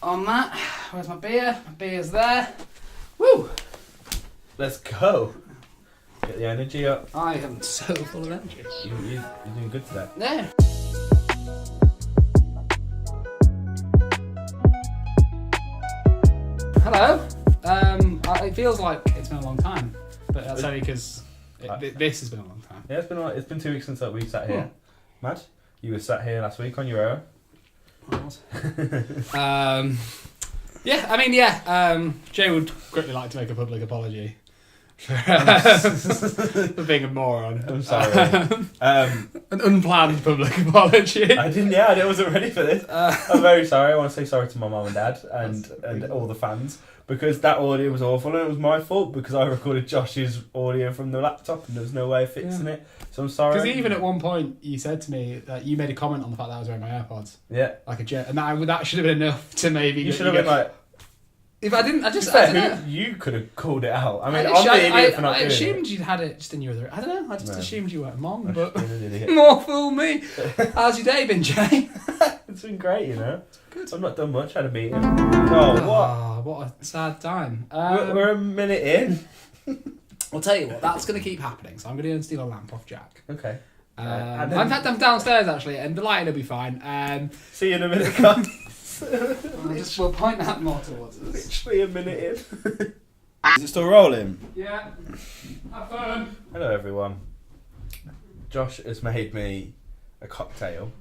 on that. Where's my beer? My beer's there. Woo! Let's go. Get the energy up. I am so full of energy. You're doing good today. Yeah. Hello. It feels like it's been a long time, but that's only because this has been a long time. Yeah, it's been 2 weeks since we sat here. Mad? You were sat here last week on your own. I was. Jay would greatly like to make a public apology for being a moron. I'm sorry. An unplanned public apology. I wasn't ready for this. I'm very sorry. I want to say sorry to my mum and dad and all the fans because that audio was awful and it was my fault because I recorded Josh's audio from the laptop and there was no way of fixing it. So I'm sorry. Because even at one point you said to me that you made a comment on the fact that I was wearing my AirPods. Yeah. Like a jet, and that should have been enough to maybe. You should have been like. If I didn't, I don't know. You could have called it out. I mean, I'm the idiot for not doing it. I assumed you'd had it just in your other. I don't know. I just assumed you weren't mom, but an more fool me. How's your day been, Jay? It's been great, you know. Good. I've not done much. I had a meeting. Oh, what? What a sad time. We're a minute in. I'll tell you what. That's going to keep happening. So I'm going to go and steal a lamp off Jack. Okay. In fact, I'm downstairs actually, and the lighting will be fine. See you in a minute, guys. We'll point that more towards us. Literally a minute in. Is it still rolling? Yeah. Have fun. Hello, everyone. Josh has made me a cocktail.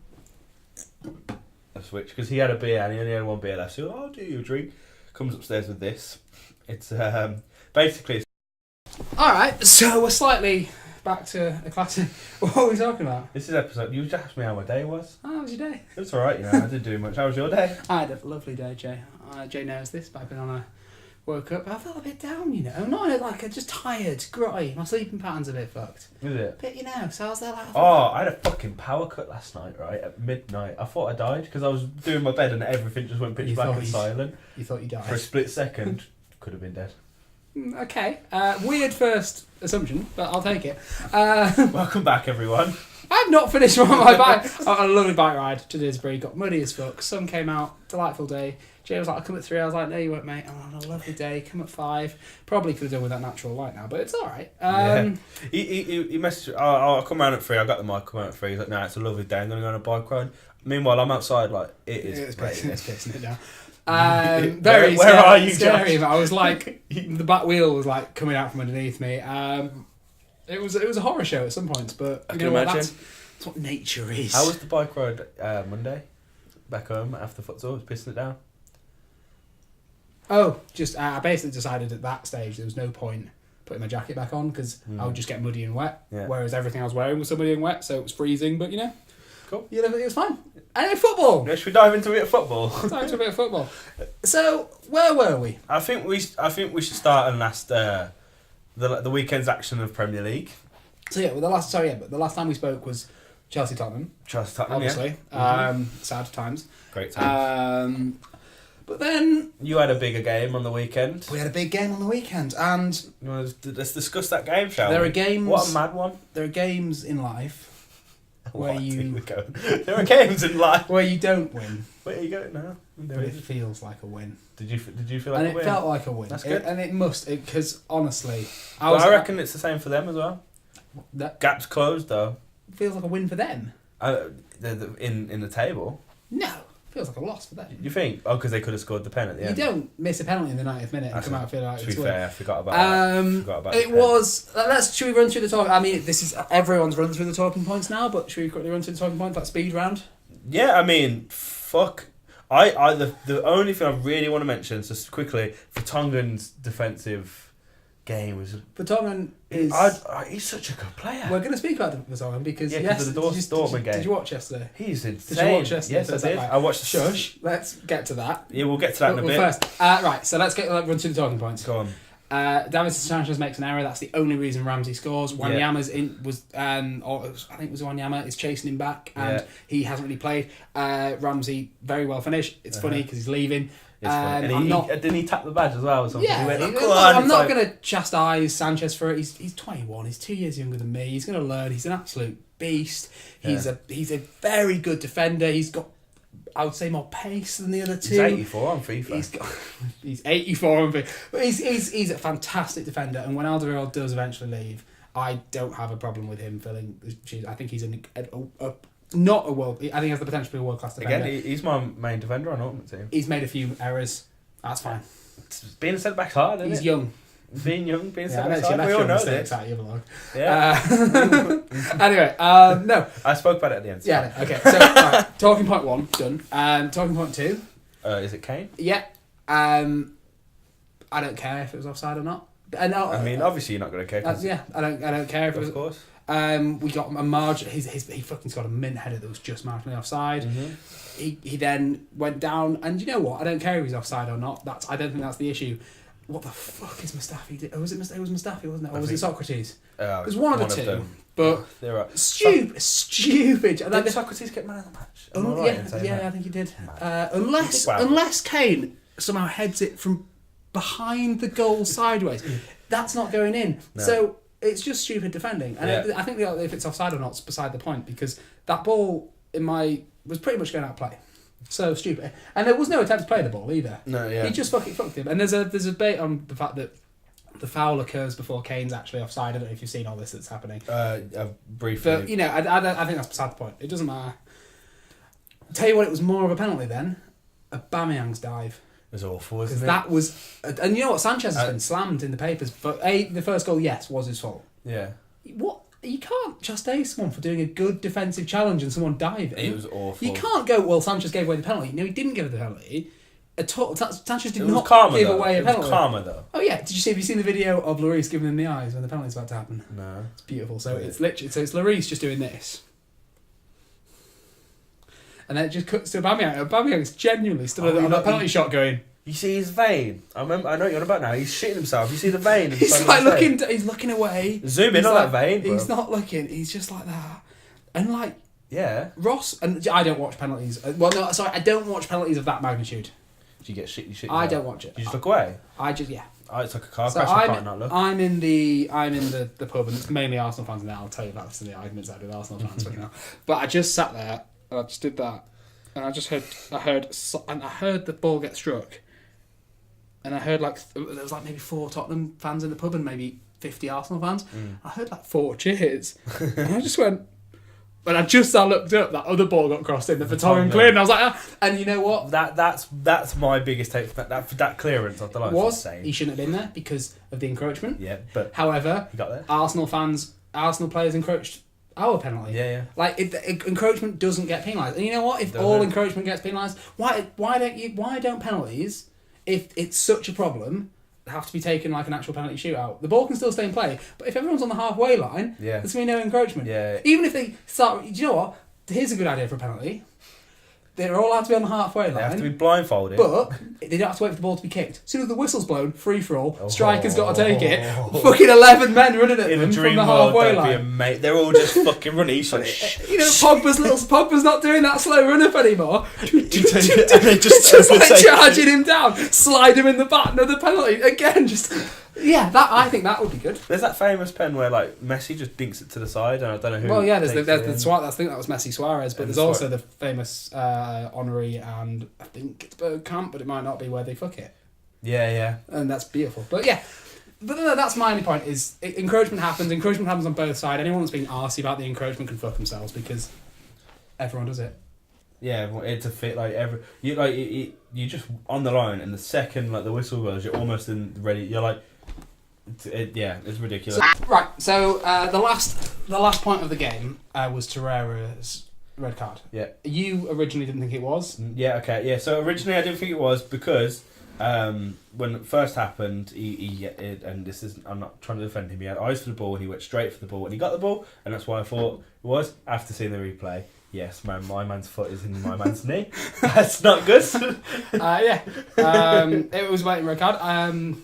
A switch because he had a beer and he only had one beer left. So I'll do you a drink. Comes upstairs with this. It's basically. All right. So we're slightly back to a classic. What are we talking about? This is episode. You just asked me how my day was. Oh, how was your day? It was alright, you know. I didn't do much. How was your day? I had a lovely day, Jay. Jay knows this, but I've been on a. Woke up, I felt a bit down, you know. Not like I'm just tired, grotty. My sleeping pattern's a bit fucked. Is it? But you know, so I was there like. I had a fucking power cut last night, right at midnight. I thought I died because I was doing my bed and everything just went pitch black and silent. You thought you died for a split second. Could have been dead. Okay, weird first assumption, but I'll take it. Welcome back, everyone. I've not finished my bike. I had a lovely bike ride to Disbury, got muddy as fuck. Sun came out, delightful day. Jay was like, I'll come at 3. I was like, no, you won't, mate. I'm on a lovely day. Come at 5. Probably could have done with that natural light now, but it's all right. He messaged. I'll come round at 3. I got the mic. Come round at 3. He's like, no, it's a lovely day. I'm gonna go on a bike ride. Meanwhile, I'm outside. Like it's pissing it down. Where are you, scary. Josh? I was like, the back wheel was like coming out from underneath me. It was a horror show at some points, but I can imagine. That's what nature is. How was the bike ride Monday? Back home after futsal, was pissing it down. Oh, I basically decided at that stage there was no point putting my jacket back on because I would just get muddy and wet. Yeah. Whereas everything I was wearing was so muddy and wet, so it was freezing. But you know, cool. You know, it was fine. Anyway, football. Yeah, should we dive into a bit of football? Dive into a bit of football. So where were we? I think we should start and last the weekend's action of Premier League. So yeah, the last time we spoke was Chelsea Tottenham. Obviously. Yeah. Sad times. Great times. But then you had a bigger game on the weekend. We had a big game on the weekend, and let's discuss that game, shall we? There are games. What a mad one! There are games in life where There are games in life where you don't win. Where are you going now? But it feels like a win. Did you feel like a win? And it felt like a win. That's good. And it must, because honestly, I reckon it's the same for them as well. That Gap's closed though. Feels like a win for them. In the table. No. Feels like a loss for them. You think? Oh, because they could have scored the pen at the end. You don't miss a penalty in the 90th minute and come out feeling like it's to be fair, I forgot about that. It was. Should we run through the talk? I mean, this is everyone's run through the talking points now, but should we quickly run through the talking points? That speed round. Yeah, I mean, fuck. The only thing I really want to mention, just quickly, Vertonghen's defensive game was. Vertonghen is. He's such a good player. We're going to speak about Vertonghen because the Dortmund game. Did you watch yesterday? He's insane. Did you watch yesterday? Yes, I did. I watched. Shush. Let's get to that. Yeah, we'll get to that in a bit. First, right. So let's run through the talking points. Go on. Davinson Sanchez makes an error. That's the only reason Ramsey scores. Wanyama's I think it was Wanyama is chasing him back, and he hasn't really played. Ramsey very well finished. It's funny because he's leaving. Didn't he tap the badge as well or something? Yeah, I'm not going to chastise Sanchez for it. He's 21. He's 2 years younger than me. He's going to learn. He's an absolute beast. He's a very good defender. He's got I would say, more pace than the other two. He's 84 on FIFA. He's 84 on FIFA. But he's a fantastic defender, and when Alderweireld does eventually leave, I don't have a problem with him filling the shoes. I think he's not a world... I think he has the potential to be a world-class defender. Again, he's my main defender on Ultimate Team. He's made a few errors. That's fine. Being a centre-back's hard, isn't it? He's young. Being young, being Yeah, centre-back's hard. We all know this. Out your vlog. Yeah. Anyway, no. I spoke about it at the end. Yeah, okay. So, right, talking point 1, done. Talking point 2. Is it Kane? Yeah. I don't care if it was offside or not. I mean, obviously you're not going to care. Yeah, I don't care if it was... Of course. We got a margin. He fucking got a mint header that was just marginally offside. Mm-hmm. He then went down, and you know what? I don't care if he's offside or not. I don't think that's the issue. What the fuck is Mustafi? Or was it Mustafi, wasn't it? Or was it Socrates? It was one of the two. But they're right. Stupid. Did Socrates get man of the match? Yeah, I think he did. Unless Kane somehow heads it from behind the goal sideways, that's not going in. No. So it's just stupid defending. And I think if it's offside or not, it's beside the point, because that ball was pretty much going out of play. So stupid. And there was no attempt to play the ball either. No, yeah. He just fucked him. And there's a debate on the fact that the foul occurs before Kane's actually offside. I don't know if you've seen all this that's happening. Briefly. But, I think that's beside the point. It doesn't matter. I'll tell you what, it was more of a penalty then. Aubameyang's dive. It was awful, wasn't it? That was... And you know what? Sanchez has been slammed in the papers. But the first goal, yes, was his fault. Yeah. What? You can't chastise someone for doing a good defensive challenge and someone diving. It was awful. You can't go, well, Sanchez gave away the penalty. No, he didn't give the penalty. Sanchez did not give away a penalty. It was karma, though. Oh, yeah. Have you seen the video of Lloris giving him the eyes when the penalty's about to happen? No. It's beautiful. So it's literally... So it's Lloris just doing this. And then it just cuts to Aubameyang. Aubameyang's genuinely stood on that penalty shot going... You see his vein. I know what you're on about now. He's shitting himself. You see the vein. He's like looking. He's looking away. Zoom in on that vein. Bro. He's not looking. He's just like that. And like Ross. And I don't watch penalties. Well, no, sorry, I don't watch penalties of that magnitude. Do you get shit? I don't watch it. You just look away. It's like a car crash. I can't not look. I'm in the pub, and it's mainly Arsenal fans in there. I'll tell you about some of the arguments I had with Arsenal fans. But I just sat there and I just did that, and I just heard the ball get struck. And I heard there was maybe 4 Tottenham fans in the pub and maybe 50 Arsenal fans. I heard 4 cheers. And I just went... When I looked up, that other ball got crossed in, the Vertonghen cleared, and I was like, and you know what? That's my biggest take for that clearance off the line. Was insane. He shouldn't have been there because of the encroachment. Yeah, but... However, he got there. Arsenal players encroached our penalty. Yeah. Encroachment doesn't get penalised. And you know what? If all encroachment gets penalised, why don't penalties... If it's such a problem, have to be taken like an actual penalty shootout. The ball can still stay in play, but if everyone's on the halfway line, there's going to be no encroachment. Yeah. Even if they start... Do you know what? Here's a good idea for a penalty. They're all allowed to be on the halfway line. They have to be blindfolded. But they don't have to wait for the ball to be kicked. As soon as the whistle's blown, free-for-all, striker's got to take it. Fucking 11 men running at them from the halfway line. They're all just fucking running. He's like, Pogba's not doing that slow run-up anymore. And they just charging him down, slide him in the back, another penalty. Again, just... Yeah, I think that would be good. There's that famous pen where Messi just dinks it to the side, and I don't know who. Well, yeah, there's I think that was Messi Suarez, but there's also the famous Henry and I think it's Bergkamp, but it might not be where they fuck it. Yeah. And that's beautiful. But yeah, that's my only point. Is encroachment happens. Encroachment happens on both sides. Anyone that's being arsey about the encroachment can fuck themselves because everyone does it. Yeah, it's a fit you just on the line, and the second the whistle goes, you're almost ready. You're like. It's ridiculous. Right, so the last point of the game was Torreira's red card. Yeah. You originally didn't think it was? Yeah, okay. Yeah, so originally I didn't think it was because when it first happened, and this is, I'm not trying to defend him, he had eyes for the ball and he went straight for the ball and he got the ball, and that's why I thought it was. After seeing the replay, yes, my man's foot is in my man's knee. That's not good. It was a waiting red card.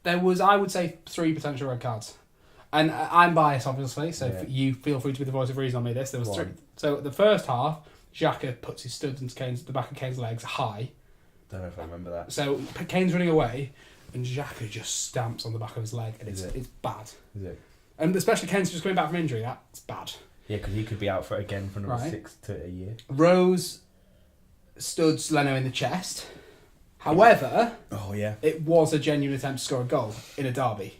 There was, I would say, 3 potential red cards. And I'm biased, obviously, so you feel free to be the voice of reason on me this. There was 3. So the first half, Xhaka puts his studs into the back of Kane's legs high. Don't know if I remember that. So Kane's running away, and Xhaka just stamps on the back of his leg, and it's bad. Is it? And especially Kane's just coming back from injury, that's bad. Yeah, because he could be out for another 6 to a year. Rose studs Leno in the chest. However, it was a genuine attempt to score a goal in a derby.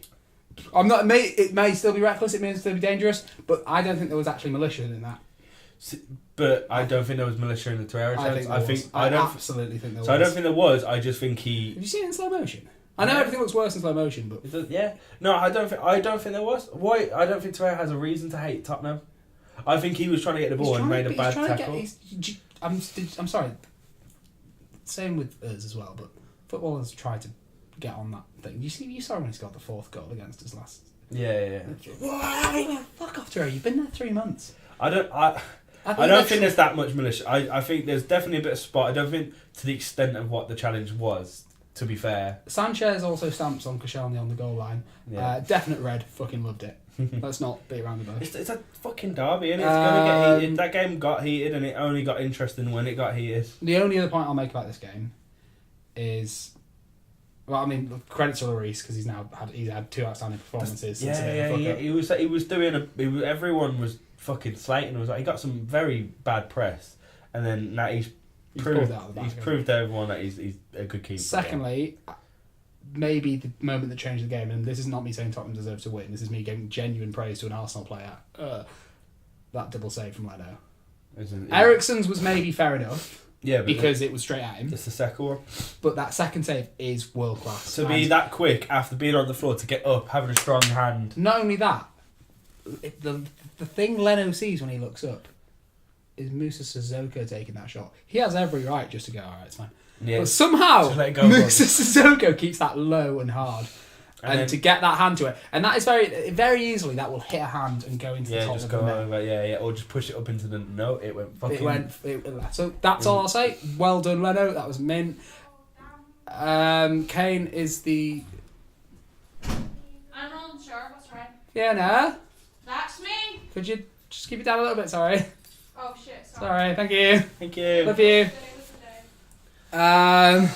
It may still be reckless, it may still be dangerous, but I don't think there was actually militia in that. But I don't think there was militia in the Torreira attempt. I absolutely think there was. So I don't think there was. I just think he. Have you seen it in slow motion? I know everything looks worse in slow motion, but No, I don't think there was. Why? I don't think Torreira has a reason to hate Tottenham. I think he was trying to get the ball and made a bad tackle. I'm sorry. Same with us as well, but footballers try to get on that thing. You saw when he scored the 4th goal against us last. Yeah. Fuck off, Terry. You've been there 3 months. I don't think there's that much militia. I think there's definitely a bit of spot. I don't think to the extent of what the challenge was. To be fair, Sanchez also stamps on Koscielny on the goal line. Yeah. Definite red. Fucking loved it. Let's not beat around the bush. It's a fucking derby, and it's gonna get heated. That game got heated, and it only got interesting when it got heated. The only other point I'll make about this game is, well, I mean, credit to Lloris because he's had 2 outstanding performances. He was doing everyone was fucking slating. He got some very bad press, and then now he's proved to everyone that he's a good keeper. Secondly, maybe the moment that changed the game, and this is not me saying Tottenham deserves to win, this is me giving genuine praise to an Arsenal player, that double save from Leno. Eriksen's was maybe fair enough, because it was straight at him. It's the second one. But that second save is world class. To be that quick after being on the floor, to get up, having a strong hand. Not only that, the thing Leno sees when he looks up is Musa Sissoko taking that shot. He has every right just to go, alright, it's fine. Yeah. But somehow, Musa Sissoko keeps that low and hard. And to get that hand to it. And that is very easily, that will hit a hand and go into the top of the net. Or just push it up into the... No, it went fucking... So that's all I'll say. Well done, Leno. That was mint. Kane is the... I'm not sure. What's right? Fiona? That's me. Could you just keep it down a little bit? Sorry. Oh, shit. Sorry. Thank you. Thank you. Love you. Yeah,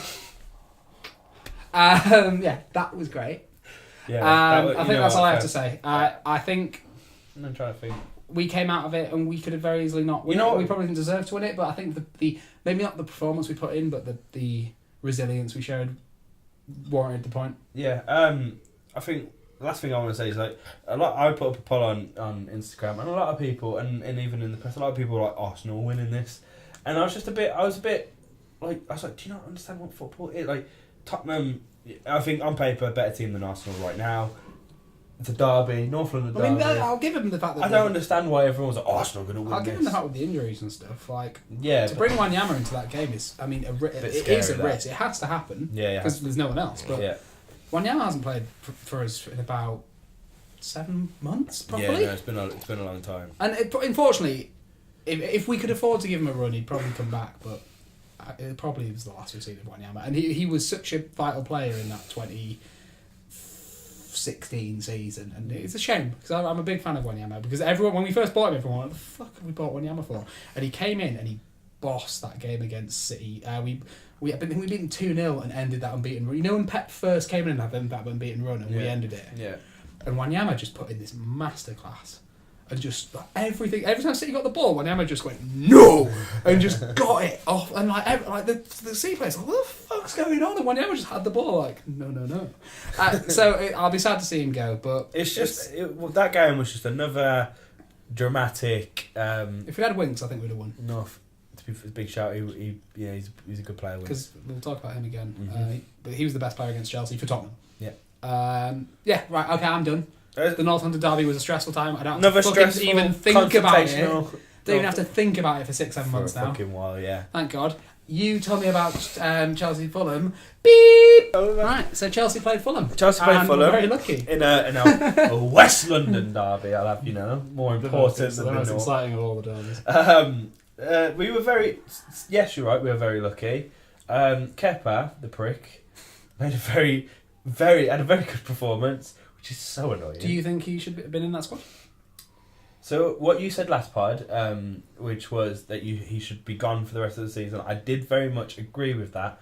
that was great. Yeah, I think that's all I have to say. I think I'm trying to think. We came out of it and we could have very easily not won it. We probably didn't deserve to win it, but I think the maybe not the performance we put in, but the resilience we showed warranted the point. Yeah, I think the last thing I want to say is I put up a poll on Instagram, and a lot of people, and even in the press, a lot of people were like, Arsenal winning this, and I was a bit like, do you not understand what football is? Like, Tottenham, I think on paper, a better team than Arsenal right now. It's a derby, North London derby. I mean, I'll give them the fact that... I don't understand why everyone's like, Arsenal going to win this. I'll give them the fact with the injuries and stuff. To bring Wanyama into that game is, I mean, it is a risk. It has to happen. Because there's no one else. But Wanyama hasn't played for us in about 7 months, probably. Yeah, no, it's been a long time. And unfortunately, if we could afford to give him a run, he'd probably come back, but it probably was the last we've seen of Wanyama. And he was such a vital player in that 2016 season, and it's a shame, because I'm a big fan of Wanyama, because when we first bought him, everyone went, what the fuck have we bought Wanyama for? And he came in and he bossed that game against City. We beat them 2-0 and ended that unbeaten run. You know when Pep first came in and had that unbeaten run, and we ended it? Yeah. And Wanyama just put in this masterclass. And just everything, every time City got the ball, Wanyama just went, no! And just got it off. And the City players like, what the fuck's going on? And Wanyama just had the ball, no. So I'll be sad to see him go, but... that game was just another dramatic... if we had wings, I think we'd have won. No, to be a big shout, he's a good player. Because we'll talk about him again. Mm-hmm. But he was the best player against Chelsea for Tottenham. Yeah. Right, okay, I'm done. The North London derby was a stressful time. I don't have to even think about it. Don't even have to think about it for 6-7 months now. Fucking while, yeah. Thank God. You told me about Chelsea Fulham. Beep. Right, so Chelsea played Fulham. Fulham. Very lucky in a West London derby. I'll have more important than the most exciting of all the derbies. We were very. Yes, you're right. We were very lucky. Kepa, the prick, made had a very good performance. Which is so annoying. Do you think he should have been in that squad? So what you said last pod, which was that he should be gone for the rest of the season, I did very much agree with that.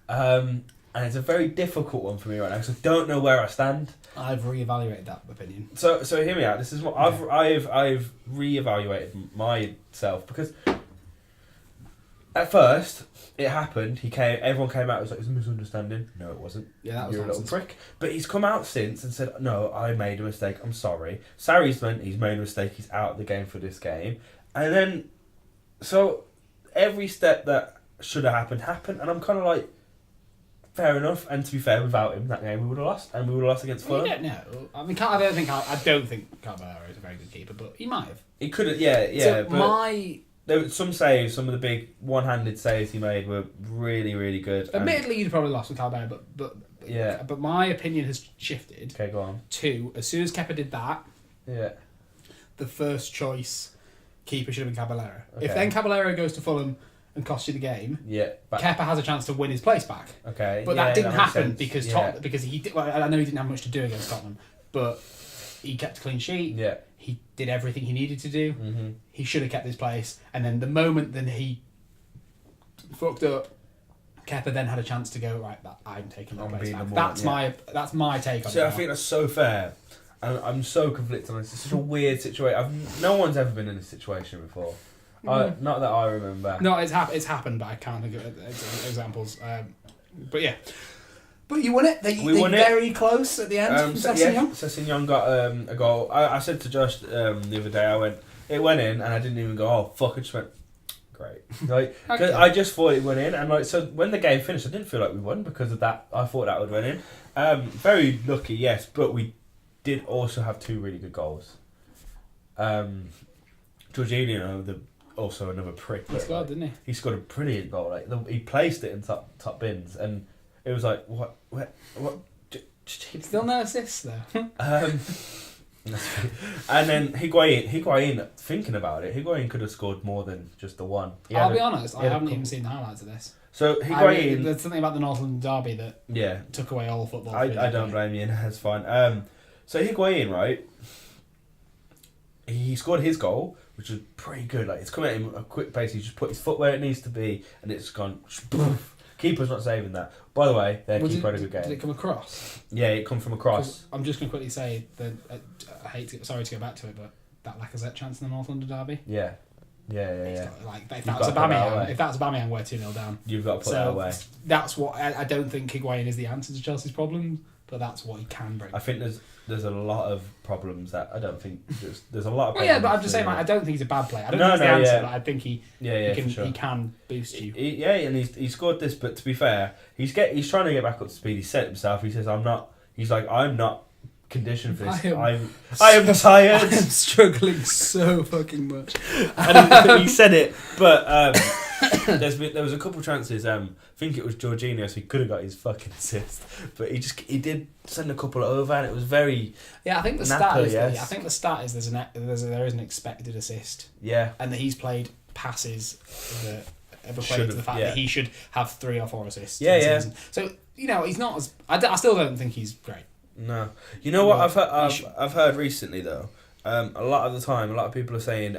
And it's a very difficult one for me right now because I don't know where I stand. I've reevaluated that opinion. So hear me out. This is what I've reevaluated myself because at first, it happened. Everyone came out. It was like, it's a misunderstanding. No, it wasn't. Yeah, that was You're nonsense. a little prick. But he's come out since and said, no, I made a mistake. I'm sorry. Sarri's meant he's made a mistake. He's out of the game for this game. And then, so every step that should have happened. And I'm kind of like, fair enough. And to be fair, without him, that game we would have lost. And we would have lost against Well, Fulham. you don't know. I mean, I don't think Caballero is a very good keeper, but he might have. He could have, yeah. So But there were some saves, some of the big one-handed saves he made were really, really good. Admittedly, you'd probably lost with Caballero, but my opinion has shifted Okay, go on. to, as soon as Kepa did that, Yeah. the first choice keeper should have been Caballero. Okay. If then Caballero goes to Fulham and costs you the game, Yeah. Kepa has a chance to win his place back. Okay. But yeah, that didn't makes happen sense. because Yeah. because he did. Well, I know he didn't have much to do against Tottenham, but he kept a clean sheet. Yeah. He did everything he needed to do. Mm-hmm. He should have kept his place. And then the moment that he fucked up, Kepa then had a chance to go, right, I'm taking my I'm place being back. the That's one, that's my take on So it. I think that's so fair. And I'm so conflicted on this. It's such a weird situation. No one's ever been in this situation before. Not that I remember. No, it's happened, but I can't think of examples. But yeah. But you won it. They won it. Very close at the end. Sessegnon got a goal. I said to Josh the other day, it went in, and I didn't even go, oh, fuck, I just went, great. Like, 'cause Okay. I just thought it went in, and like, so when the game finished, I didn't feel like we won because of that. I thought that would win in. Very lucky, yes, but we did also have two really good goals. Jorginho, also another prick. He scored, didn't he? He scored a brilliant goal. Like he placed it in top bins, and it was like, what? Still no assists though. And then Higuain, thinking about it, Higuain could have scored more than just the one. I'll be honest, I haven't even seen the highlights of this. So Higuain, There's something about the North London derby that took away all football. I don't blame you. That's fine. So Higuain, right? He scored his goal, which was pretty good. Like it's coming at him at a quick pace. He just put his foot where it needs to be, and it's gone. Keeper's not saving that. By the way, their keeper had a good game. Did it come across? Yeah, it come from across. I'm just going to quickly say that sorry to go back to it, but that Lacazette chance in the North London derby. Yeah. If that was Aubameyang, we're 2-0 down. You've got to put that away. That's what I don't think Higuain is the answer to Chelsea's problems, but that's what he can bring. I think there's a lot of problems that I don't think there's a lot of. Well, yeah, but I'm just saying, I don't think he's a bad player. I don't think he's the answer, but I think he can boost you. And he scored this. But to be fair, he's trying to get back up to speed. He said himself. He says, I'm not conditioned for this. I am tired. I am struggling so fucking much. And he said it, but there was a couple of chances. I think it was Jorginho, so he could have got his fucking assist, but he did send a couple over, and it was very. Yeah, I think the stat is there is an expected assist. Yeah, and that he's played passes that equate to the fact that he should have 3 or 4 assists. Yeah. So he's not as. I still don't think he's great. No, you know what I've heard recently though. A lot of the time, a lot of people are saying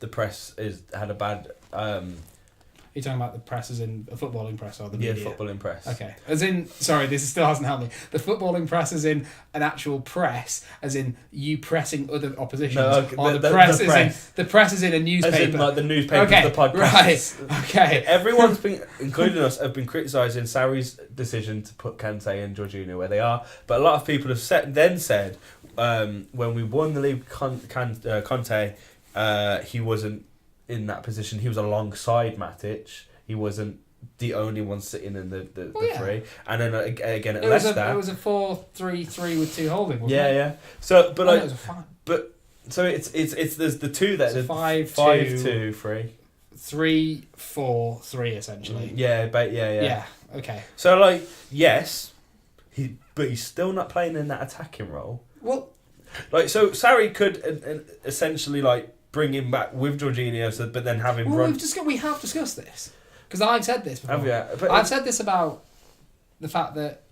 the press had a bad. Are you talking about the press as in a footballing press or the media? Yeah, footballing press. Okay. As in, sorry, this still hasn't helped me. The footballing press as in an actual press, as in you pressing other oppositions. No, or the press as in a newspaper. As in like the newspaper, the podcast. Right, okay. Everyone's been, including us, have been criticising Sarri's decision to put Kante and Jorginho where they are. But a lot of people have said when we won the league, Conte, he wasn't in that position. He was alongside Matic. He wasn't the only one sitting in the three. And then again at Leicester, it was a 4-3-3 with 2 holding. Wasn't it? Yeah. So, but it was fine. But so it's there's the two there. It's 5-2-3. 3-4-3 essentially. Yeah. Okay. So like yes, but he's still not playing in that attacking role. Well, like so Sarri could essentially like bring him back with Jorginho, but then have him run. We have discussed this because I've said this before. Have you? I've said this about the fact that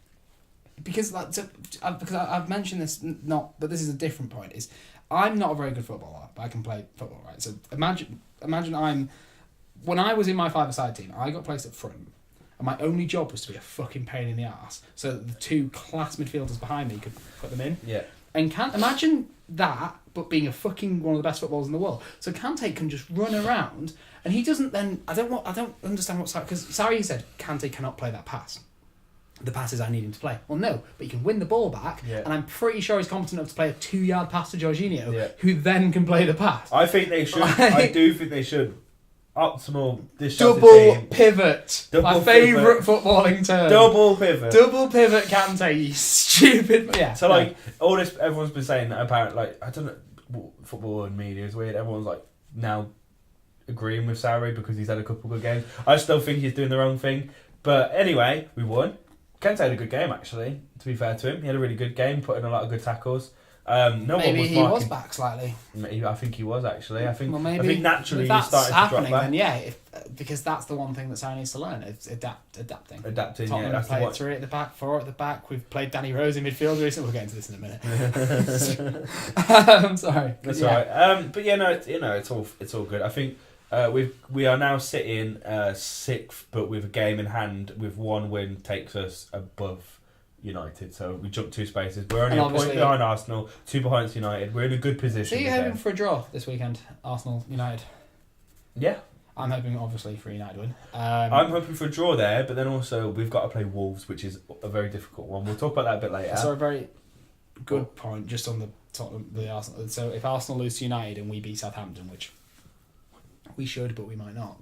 because I've mentioned this but this is a different point. Is I'm not a very good footballer, but I can play football, right? So imagine when I was in my 5-a-side team, I got placed up front, and my only job was to be a fucking pain in the arse, so that the 2 class midfielders behind me could put them in. Yeah. And can't imagine that, but being a fucking one of the best footballers in the world. So Kante can just run around, and he doesn't. Then I don't understand what's because Sarri said Kante cannot play that pass. The passes I need him to play. Well, no, but he can win the ball back, and I'm pretty sure he's competent enough to play a 2-yard pass to Jorginho, who then can play the pass. I think they should. I do think they should. Optimal double pivot. My favourite footballing term. Double pivot. Double pivot Kante, you stupid. Yeah. So like all this, everyone's been saying that apparently, like I don't know, football and media is weird. Everyone's like now agreeing with Sarri because he's had a couple of good games. I still think he's doing the wrong thing. But anyway, we won. Kante had a good game actually. To be fair to him, he had a really good game, put in a lot of good tackles. Maybe he was back slightly. I think he was actually. I think naturally if that's he's starting happening, to drop back. Then because that's the one thing that Sarri needs to learn. It's adapting. Tottenham that's played what. 3 at the back, 4 at the back. We've played Danny Rose in midfield recently. We'll get into this in a minute. I'm sorry. That's all right. But yeah, no, it's all good. I think we are now sitting 6th, but with a game in hand, with 1 win takes us above United, so we jumped 2 spaces. We're only a point behind Arsenal, 2 behind United. We're in a good position. So you're hoping for a draw this weekend, Arsenal United? Yeah, I'm hoping obviously for a United win. I'm hoping for a draw there, but then also we've got to play Wolves, which is a very difficult one. We'll talk about that a bit later. So a very good point just on the Arsenal. So if Arsenal lose to United and we beat Southampton, which we should, but we might not.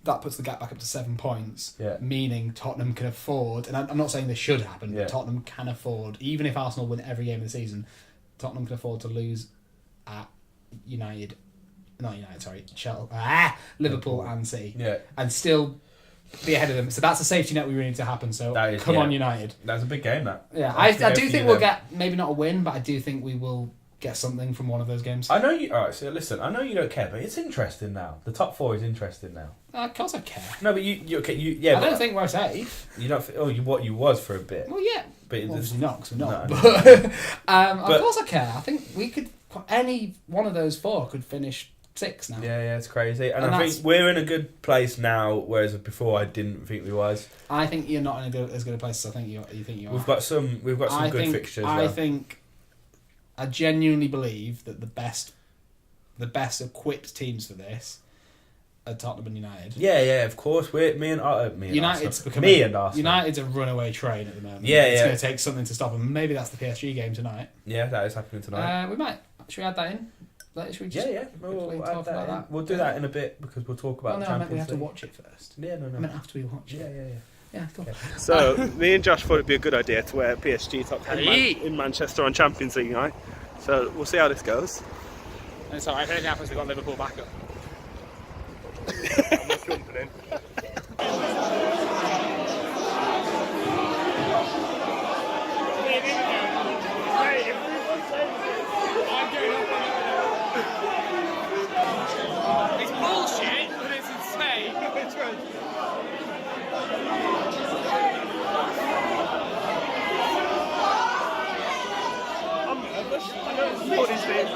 That puts the gap back up to 7 points, meaning Tottenham can afford, and I'm not saying this should happen, but Tottenham can afford, even if Arsenal win every game of the season, Tottenham can afford to lose at Liverpool and City, and still be ahead of them. So that's a safety net we really need to happen, so come on United. That's a big game, that. Yeah, I do think we'll get, maybe not a win, but I do think we will get something from one of those games. I know you. Alright, so listen. I know you don't care, but it's interesting now. The top 4 is interesting now. Of course I care. No, but you okay? I don't think we're safe. You don't. What you was for a bit. Well, yeah. But obviously not, because we're not. No. But of course I care. I think we could. Any one of those 4 could finish 6 now. Yeah, it's crazy, and I think we're in a good place now, whereas before I didn't think we was. I think you're not in as good a place as I think you think you are. We've got some good fixtures. I genuinely believe that the best equipped teams for this are Tottenham and United. Yeah, of course. Me and Arsenal. United's a runaway train at the moment. Yeah, it's going to take something to stop them. Maybe that's the PSG game tonight. Yeah, that is happening tonight. We might. Should we add that in? Should we just We'll talk about that? We'll do that in a bit because we'll talk about the Champions League. We have to watch it first. Yeah, no. I meant after we watch it. Yeah, cool. So, me and Josh thought it'd be a good idea to wear PSG top 10 in Manchester on Champions League night. So, we'll see how this goes. And it's alright, if anything happens, we've got Liverpool back up. I'm not jumping in. It's bullshit, but it's insane. It's right. I'm nervous. I don't know what he's doing.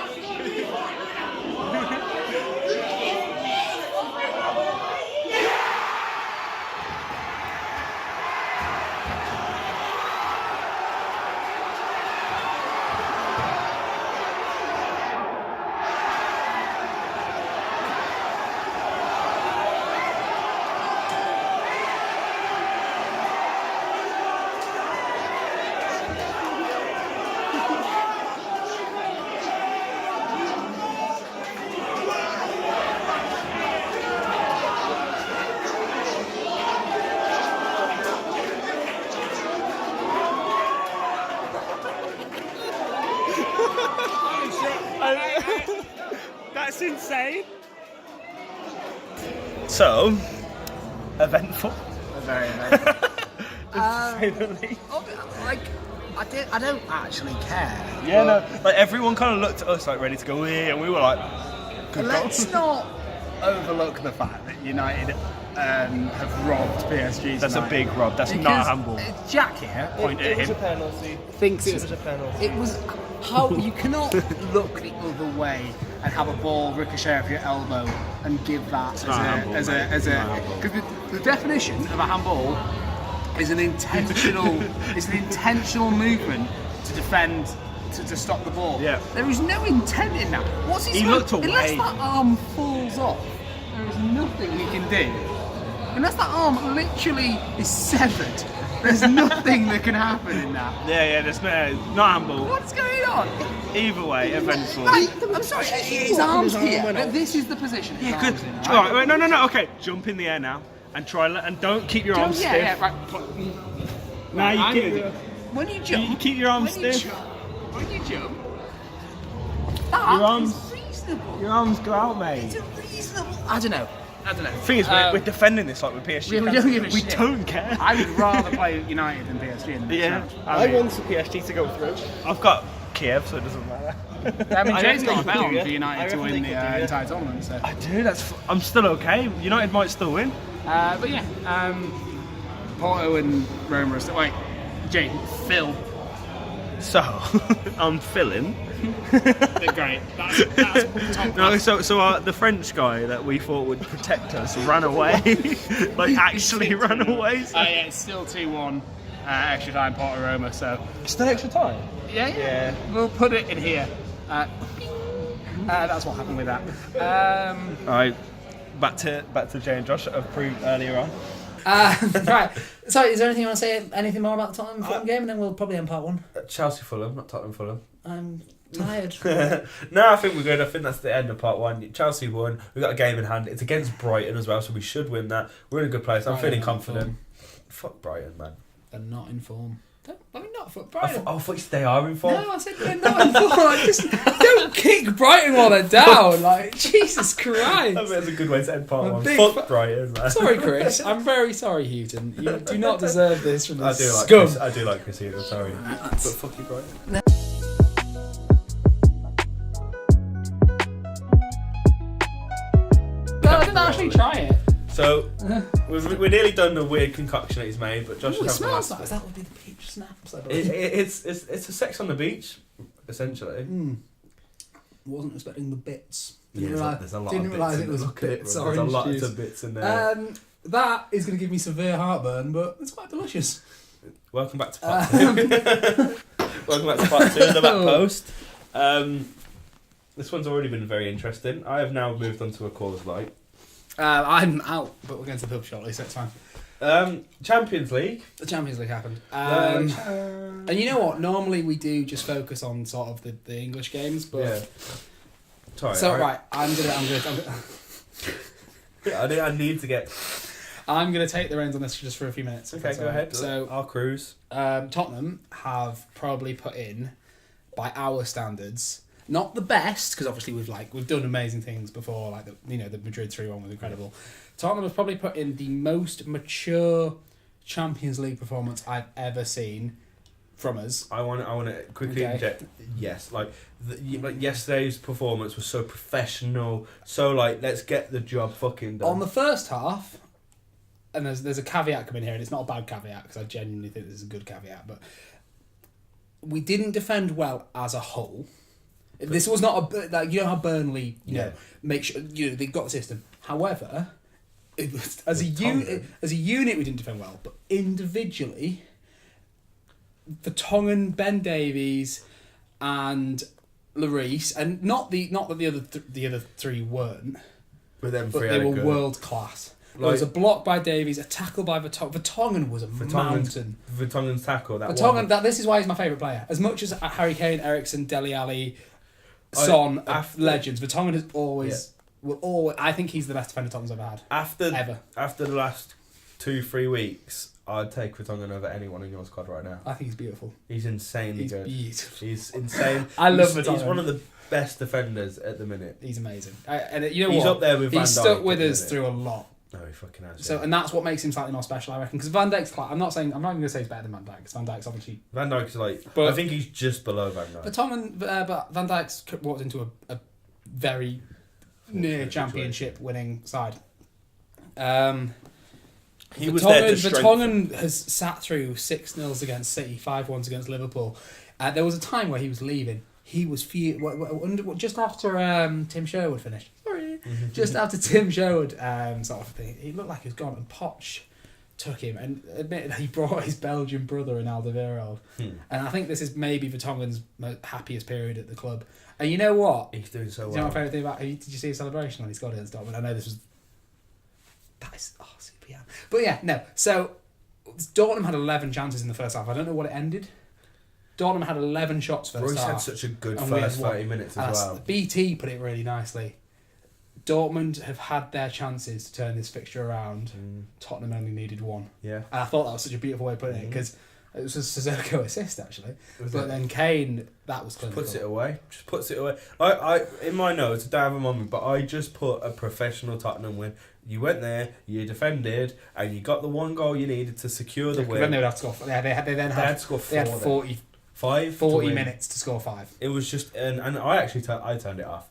That's insane. So, eventful. Very eventful. To say the least. I don't actually care. Yeah, no. Like everyone kind of looked at us like ready to go here, and we were like, good Let's not overlook the fact that United have robbed PSG's. That's night. A big rob. That's not a handball. Jack here Pointed at him. a penalty. thinks It was a penalty. It was how you cannot look the other way and have a ball ricochet off your elbow and give that as a because the definition of a handball is an intentional movement to defend, to stop the ball. Yeah. There is no intent in that. What's his He looked away. Unless that arm falls off, there is nothing he can do. Unless that arm literally is severed, there's nothing that can happen in that. Yeah, there's not handball. What's going on? Either way, eventually. I'm sorry, his arm's here. This is the position. Yeah, good. Alright, wait, no, okay. Jump in the air now and and don't keep your arms stiff. Yeah, right. Now you keep When you jump, you keep your arms stiff. When you jump, Your arms- is reasonable. Your arms go out, mate. It's a reasonable. I don't know. The thing is, we're defending this like with PSG. We don't give a We shit. don't care. I would rather play United than PSG in the Yeah. challenge. I want the PSG to go through. I've got Kiev, so it doesn't matter. I mean, Jay's reckon got a bet they on could for do it. United I to reckon win they the could do it. entire tournament. So. I do. I'm still okay. United might still win. But yeah, Porto and Roma are still. Wait, Jay, Phil. So I'm filling. Great. That's top No, so the French guy that we thought would protect us ran away. Like actually ran away. So. Yeah, it's still 2-1 extra time Porto Roma. So Still extra time. yeah, we'll put it in here. That's what happened with that. All right, back to Jay and Josh that have proved earlier on. Right. Sorry, is there anything you want to say? Anything more about the Tottenham Fulham game? And then we'll probably end part one. Chelsea Fulham, not Tottenham Fulham. I'm tired. No, I think we're good. I think that's the end of part one. Chelsea won. We've got a game in hand. It's against Brighton as well, so we should win that. We're in a good place. I'm Brighton feeling are confident. Fuck Brighton, man. They're not in form. I mean, not for I Brighton. thought you said they are in form. No, I said they're not in form. Like, just don't kick Brighton while they're down. Like, Jesus Christ. I think that's a good way to end part I'm a one. big Fuck Brighton, man. Sorry, Chris. I'm very sorry, Houghton. You do not deserve this from I this do like scum. Chris. I do like Chris Evans, sorry. But fuck you, Brighton. No, I didn't actually try it. So, we're nearly done the weird concoction that he's made, but Josh Ooh, it has smells last nice. That would be the peach snaps, I bit. believe. It's a sex on the beach, essentially. Wasn't expecting the bits. Yeah, there's a lot Didn't of bits. realise in it was Look at it, bits. bro. There's a Orange lot juice. of bits in there. That is going to give me severe heartburn, but it's quite delicious. Welcome back to part two. Welcome back to part two of the back post. This one's already been very interesting. I have now moved on to a Coors Light. I'm out, but we're going to the pub shortly, so it's fine. Champions League. The Champions League happened. And you know what? Normally we do just focus on sort of the English games, but Yeah. Sorry. so right, I'm gonna I need to get. I'm gonna take the reins on this just for a few minutes. if Okay, that's go all right. ahead. So I'll cruise. Tottenham have probably put in, by our standards, not the best, because obviously we've done amazing things before, like the Madrid 3-1 was incredible. Tottenham has probably put in the most mature Champions League performance I've ever seen from us. I want to quickly Okay. inject. Yes, like yesterday's performance was so professional. So let's get the job fucking done. On the first half, and there's a caveat coming here, and it's not a bad caveat because I genuinely think this is a good caveat, but we didn't defend well as a whole. This was not you know how Burnley make sure they've got the system. However, it was, as a unit we didn't defend well, but individually, Vertonghen, Ben Davies, and Lloris, and not that the other three weren't, But them but three they had a were good- world class. There was a block by Davies, a tackle by Vertonghen. Vertonghen was a mountain. Vertonghen's tackle. This is why he's my favourite player. As much as Harry Kane, Eriksen, Dele Alli, Son are legends, Vertonghen has always will always. I think he's the best defender Tottenham's ever had. After the last 2-3 weeks, I'd take Vertonghen over anyone in your squad right now. I think he's beautiful. He's insanely He's good. beautiful. He's insane. I love He's Vertonghen. one of the best defenders at the minute. He's amazing. And you know He's what? up there with Van He's Dijk stuck with at the us minute. through a lot. No, he fucking has. So, and that's what makes him slightly more special, I reckon. Because Van Dijk's I'm not even going to say he's better than Van Dijk. Because Van Dijk's obviously. Van Dijk's But- I think he's just below Van Dijk. But Van Dijk's walked into a very near Fortunate championship winning side. He was there to Vertonghen has sat through 6-0s against City, 5-1s against Liverpool. There was a time where he was leaving. He was just after Tim Sherwood finished. Sorry, just after Tim Sherwood sort of thing. He looked like he was gone. And Poch took him, and admitted he brought his Belgian brother in Alderweireld. And I think this is maybe Vertonghen's happiest period at the club. And you know what? He's doing so Do well. you know my favourite thing about? Did you see his celebration when he scored against Dortmund? I know this was. That is super young. But yeah, no. So Dortmund had 11 chances in the first half. I don't know what it ended. Dortmund had 11 shots first Royce half. had such a good and we had first one. 30 minutes And as well. BT put it really nicely. Dortmund have had their chances to turn this fixture around. Tottenham only needed one. Yeah. And I thought that was such a beautiful way of putting it, because it was a Sissoko assist, actually. Was But it? then Kane, that was clinical. Puts it away. Just puts it away. I in my notes, I don't have them on me, but I just put a professional Tottenham win. You went there, you defended, and you got the one goal you needed to secure the win. Then they would have to score. They had scored they had 40 40 minutes to score 5. It was just, and I actually I turned it off.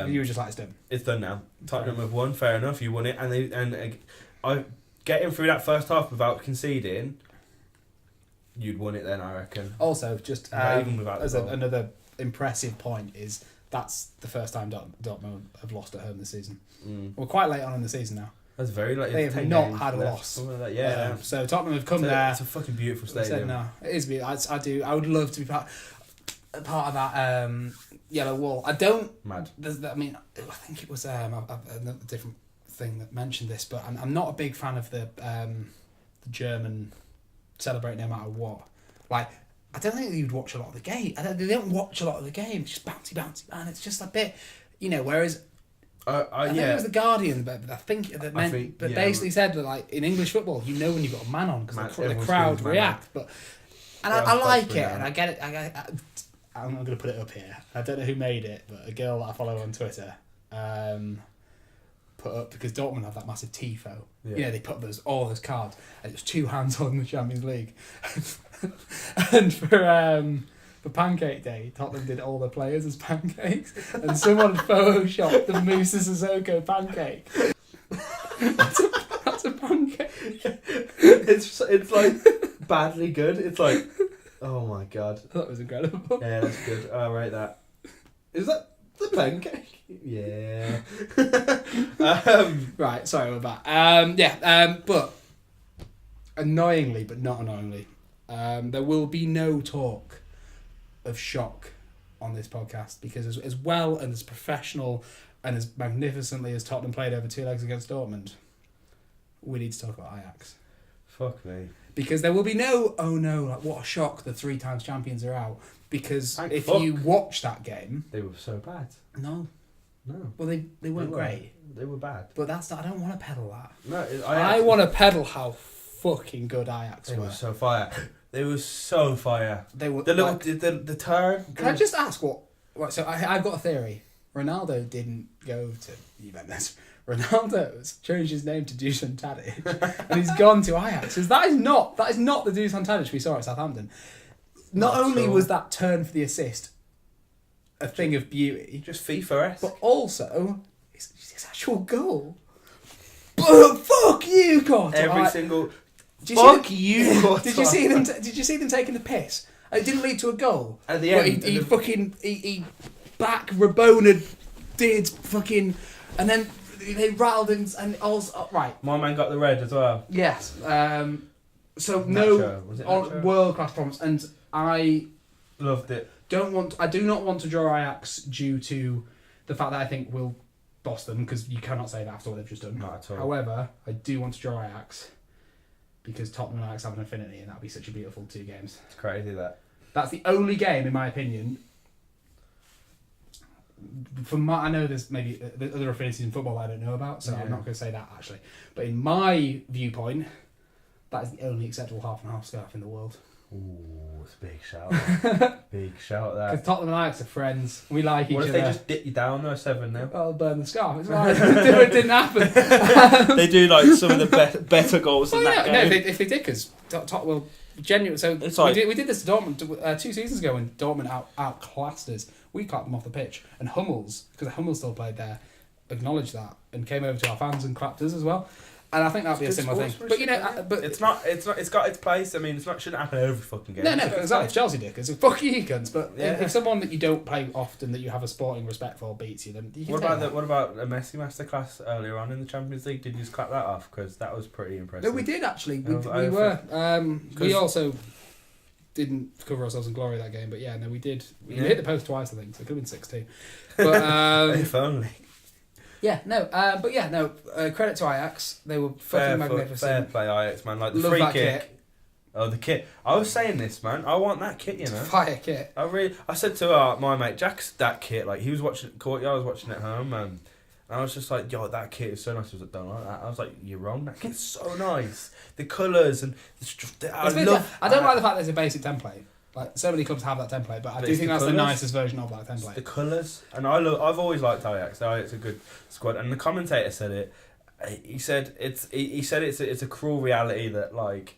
You were just like, it's done. It's done now. Tottenham have won. Fair enough. You won it, I getting through that first half without conceding. You'd won it then, I reckon. Also, just Even without the as goal. another impressive point is that's the first time Dortmund have lost at home this season. We're quite late on in the season now. That's very late. They have not had a loss. Something like that. Yeah. So Tottenham have come there. It's a fucking beautiful They stadium. said no, it is beautiful. I would love to be part of that yellow wall. I don't. Mad. I mean, I think it was another different thing that mentioned this, but I'm not a big fan of the German celebrate no matter what. Like, I don't think you'd watch a lot of the game. They don't watch a lot of the game. It's just bouncy, man. It's just a bit, whereas. I think it was the Guardian, but I think that basically said that, like, in English football, you know when you've got a man on because the crowd react. But I like it, and I get it. I'm not going to put it up here. I don't know who made it, but a girl that I follow on Twitter put up, because Dortmund have that massive tifo. Yeah. They put all those cards, and it was 2 hands on the Champions League. And for Pancake Day, Tottenham did all the players as pancakes, and someone photoshopped the Musa Sissoko pancake. That's a pancake. It's like badly good. It's like, oh my god. That was incredible. Yeah, that's good. I'll rate that. Is that the pancake? Yeah. Right, sorry, we're back. But annoyingly, but not annoyingly, there will be no talk of shock on this podcast, because as well and as professional and as magnificently as Tottenham played over 2 legs against Dortmund, we need to talk about Ajax. Fuck me. Because there will be no, oh no, like, what a shock, the 3 times champions are out. Because if fuck. you watch that game... They were so bad. No. No. Well, they weren't great. They were bad. But that's not, I don't want to peddle that. No, I want to peddle how fucking good Ajax They were. were so fire. They were so fire. They were The little like, the turn. Can I just ask what? Right, so I've got a theory. Ronaldo didn't go to Juventus. Ronaldo's changed his name to Dusan Tadic, and he's gone to Ajax. Because that is not the Dusan Tadic we saw at Southampton. Not only was that turn for the assist a thing of beauty, Just FIFA-esque. but also his actual goal. But fuck you, God! Every single. Did Fuck you you! Did you see them? Did you see them taking the piss? It didn't lead to a goal. At the But end, he back Rabona did fucking, and then they rattled him and also right. My man got the red as well. Yes. So Nacho. Was it Nacho? world class performance, and I Loved it. I do not want to draw Ajax due to the fact that I think we'll boss them, because you cannot say that after what they've just done. Not at all. However, I do want to draw Ajax because Tottenham and Ajax have an affinity, and that'd be such a beautiful 2 games. It's crazy that. That's the only game, in my opinion. I know there's maybe other affinities in football I don't know about, so I'm not going to say that actually. But in my viewpoint, that is the only acceptable 50/50 scarf in the world. Ooh, it's a big shout. Big shout that. Because Tottenham and Ajax are friends. We like each What if other. they just dip you down though, 7 now? Well, burn the scarf. It's fine. It didn't happen. They do like some of the better goals in that game. No, if they did, because Tottenham will genuinely. So It's like- we did this to Dortmund 2 seasons ago when Dortmund outclassed us. We clapped them off the pitch, and Hummels, because Hummels still played there, acknowledged that and came over to our fans and clapped us as well. And I think that'll be a Good similar thing. sportsmanship, But, yeah. but It's got its place. I mean, it shouldn't happen every fucking game. No, It's a good exactly. play. Chelsea did, because fuck you cunts. But Yeah. if someone that you don't play often, that you have a sporting respect for, beats you, then you can What take about that. what about a Messi masterclass earlier on in the Champions League? Did you just clap that off? Because that was pretty impressive. No, we did actually. We I were. We 'cause- also didn't cover ourselves in glory that game, but yeah, no, we did. We Yeah. hit the post twice, I think, so it could have been 6-2. But If only. yeah, no, but yeah, no. Credit to Ajax, they were fucking magnificent. Fair play, Ajax, man. Like the Love free that kick. kit. Oh, the kit. I was saying this, man. I want that kit, you know. Fire kit. I said to my mate Jack's that kit. Like he was watching Courtyard, I was watching at home, and I was just like, "Yo, that kit is so nice." I was like, "Don't like that." I was like, "You're wrong. That kit's so nice. The colours and I love. I don't like the fact there's a basic template. Like so many clubs have that template, but I But do it's think the that's the colours. nicest version of that template. The colours, and I've always liked Ajax. Ajax a good squad, and the commentator said it. He said it's a cruel reality that like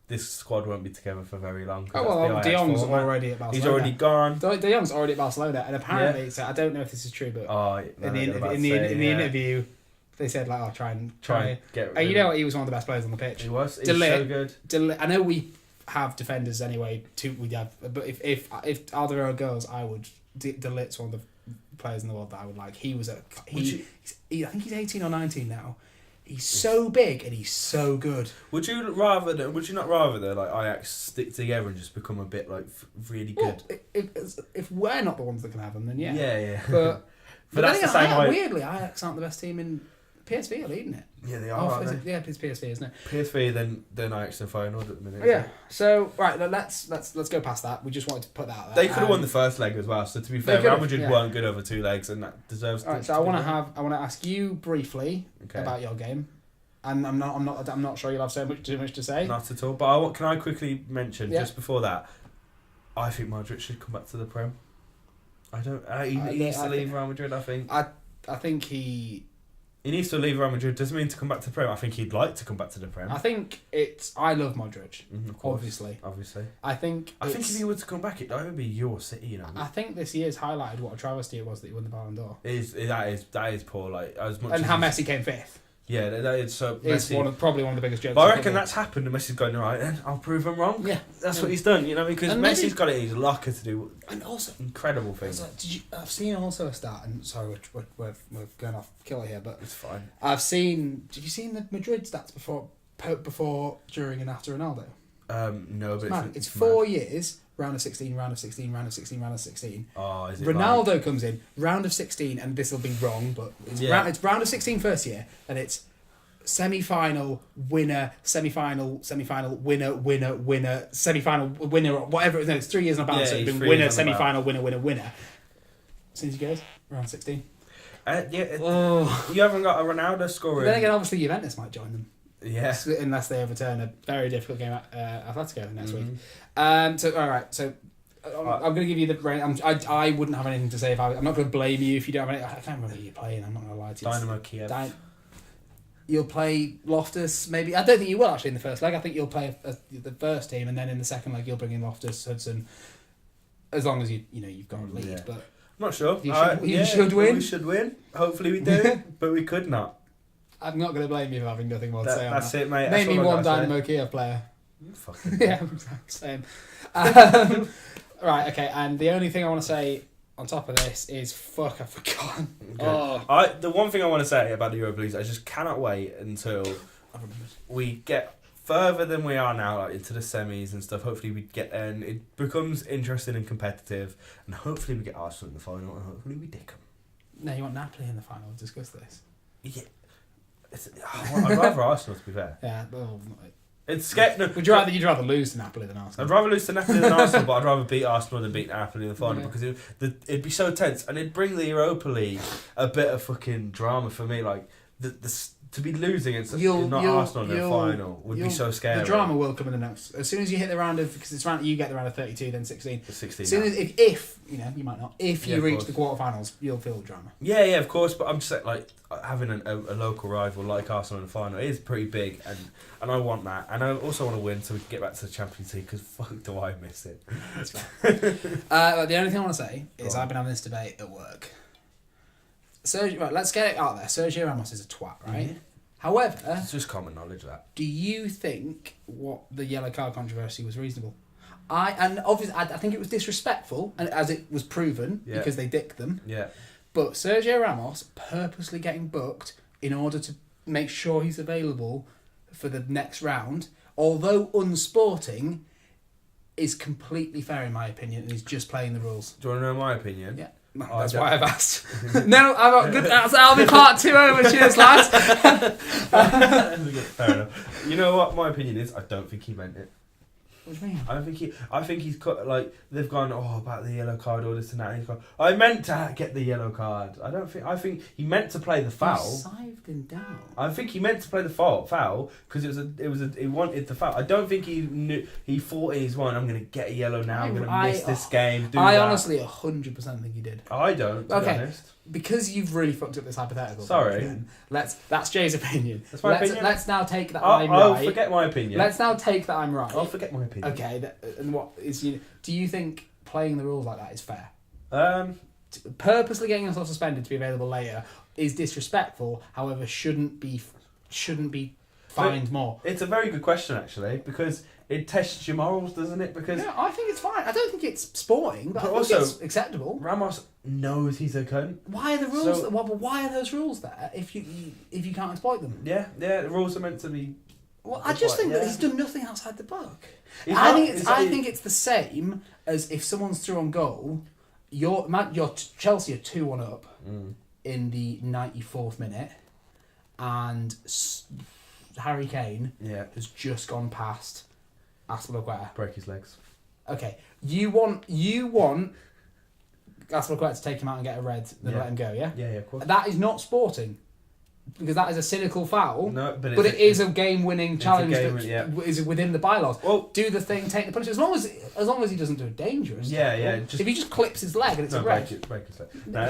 this squad won't be together for very long. Oh well, De Jong's format. already at Barcelona. He's already gone. De Jong's already at Barcelona, and apparently, so I don't know if this is true, but Oh, in the interview, they said like, "Oh, try and get. And you know what? He was one of the best players on the pitch. He was. He's Delete. so good. I know we have defenders anyway. But if Alderweireld goes, I would. Delit's one of the players in the world that I would like. He was I think he's 18 or 19 now. He's so big and he's so good. Would you not rather like Ajax stick together and just become a bit like really good? Well, if we're not the ones that can have them, then yeah. Yeah. But that's the then same again, way. Weirdly, Ajax aren't the best team in PSV are leading it. Yeah, they Oh, are. is Aren't it? Yeah, it's PSV, isn't it? they? PSV then Ajax in the final at the minute. Yeah. So right, let's go past that. We just wanted to put that out there. They could have won the first leg as well. So to be fair, could've, Real Madrid yeah. weren't good over 2 legs, and that deserves. All right, so I want to ask you briefly Okay. about your game, and I'm not sure you'll have too much to say. Not at all. But can I quickly mention Yeah. just before that? I think Madrid should come back to the Prem. He needs to leave Real Madrid. I think. I think he needs to leave Real Madrid. Doesn't mean to come back to the Prem. I think he'd like to come back to the Prem. I think I love Modric, Of course, obviously. I think if he were to come back, it would be your city. You know. I think this year's highlighted what a travesty it was that he won the Ballon d'Or. That is poor. Like as much. And as how Messi came fifth. Yeah, that is so. It's Messi. probably one of the biggest jokes. But I in reckon football. that's happened, and Messi's gone, right, then I'll prove him wrong. Yeah. That's what he's done, you know, because And Messi's maybe- got it in his locker to do And also, incredible things. I've seen also a stat, and sorry, we're going off killer here, but It's fine. did you see the Madrid stats before, during, and after Ronaldo? No, but It's 4 years, round of 16, round of 16, round of 16, round of 16. Oh, is it Ronaldo comes in, round of 16, and this will be wrong, but it's, Yeah. it's round of 16 first year, and it's semi-final, winner, semi-final, winner, semi-final, winner, or whatever. No, it's 3 years on a balance, so Yeah, it's he's been 3 winner, years on a semi-final, winner. As soon as he goes, round 16. You haven't got a Ronaldo scorer. But then again, obviously Juventus might join them. Yeah. Unless they overturn a very difficult game at Atletico next week. Mhm. So, all right, so I'm going to give you the range. I wouldn't have anything to say about it. I'm not going to blame you if you don't have any. I can't remember who you're playing. I'm not going to lie to you. Dynamo Kiev. You'll play Loftus, maybe. I don't think you will actually in the first leg. I think you'll play the first team, and then in the second leg you'll bring in Loftus, Hudson. As long as you've got a lead, Yeah. but I'm not sure. You should win. We should win. Hopefully we do, but we could not. I'm not going to blame you for having nothing more to say on That's that. it, mate. Name me That's all I one gotta Dynamo Kiev player. say. Fucking Yeah, same. Right, okay, and the only thing I want to say on top of this is fuck, I've forgotten. Okay. Oh, The one thing I want to say about the Europa League is I just cannot wait until I remembered. we get further than we are now, like into the semis and stuff. Hopefully we get there and it becomes interesting and competitive, and hopefully we get Arsenal in the final, and hopefully we dick them. No, you want Napoli in the final. We'll discuss this. Yeah, I'd rather Arsenal, to be fair. Yeah, well, It's scared. No, you'd rather lose to Napoli than Arsenal? I'd rather lose to Napoli than Arsenal, but I'd rather beat Arsenal than beat Napoli in the final, Yeah. because it'd be so tense, and it'd bring the Europa League a bit of fucking drama for me. Like to be losing against Arsenal in the final would be so scary. The drama will come in the next. As soon as you hit the round of, because it's round, you get the round of 32, then 16. The 16. As soon as if you might not, if you Yeah, of reach course. the quarterfinals, you'll feel the drama. Yeah, of course. But I'm just saying, like having a local rival like Arsenal in the final is pretty big, and I want that, and I also want to win so we can get back to the Champions League, because fuck do I miss it. That's fine. The only thing I want to say is Go on. I've been having this debate at work. Right, let's get it out there. Sergio Ramos is a twat, right? Mhm. However, It's just common knowledge that. do you think what the yellow card controversy was reasonable? Obviously I think it was disrespectful, and as it was proven because they dicked them. Yeah. But Sergio Ramos purposely getting booked in order to make sure he's available for the next round, although unsporting, is completely fair in my opinion, and he's just playing the rues. Do you want to know my opinion? Yeah. That's why I've asked. No, I'm not good. That'll be part 2 over. Cheers, lads. Fair enough. You know what my opinion is? I don't think he meant it. What do you mean? I think he's cut, like, they've gone, about the yellow card, all this and that. And he's gone, I meant to get the yellow card. I think he meant to play the foul. You sived him down. I think he meant to play the foul because he wanted the foul. I don't think he thought in his mind, I'm going to get a yellow now, I'm going to miss this game. Honestly 100% think he did. I don't, to be honest. Because you've really fucked up this hypothetical. Sorry. That's Jay's opinion. That's my opinion. Let's now take that I'm right. I'll forget my opinion. Let's now take that I'm right. I'll forget my opinion. Okay, and what is do you think playing the rules like that is fair? Purposely getting yourself suspended to be available later is disrespectful. However, shouldn't be fined more. It's a very good question actually, because it tests your morals, doesn't it? Because I think it's fine. I don't think it's sporting, but I think also it's acceptable. Ramos knows he's a cunt. Why are the rules? But why are those rules there if you can't exploit them? Yeah, the rules are meant to be. Well, I just think that he's done nothing outside the book. I think it's the same as if someone's through on goal. Your Chelsea are 2-1 up in the 94th minute, and Harry Kane has just gone past Azpilicueta. Break his legs. Okay, you want Azpilicueta to take him out and get a red, then let him go. Yeah, of course. That is not sporting. Because that is a cynical foul, no, but it is a game-winning challenge that is within the bylaws. Well, do the thing, take the punishment, as long as he doesn't do it dangerous. If he just clips his leg and it's a red. Break his leg. No,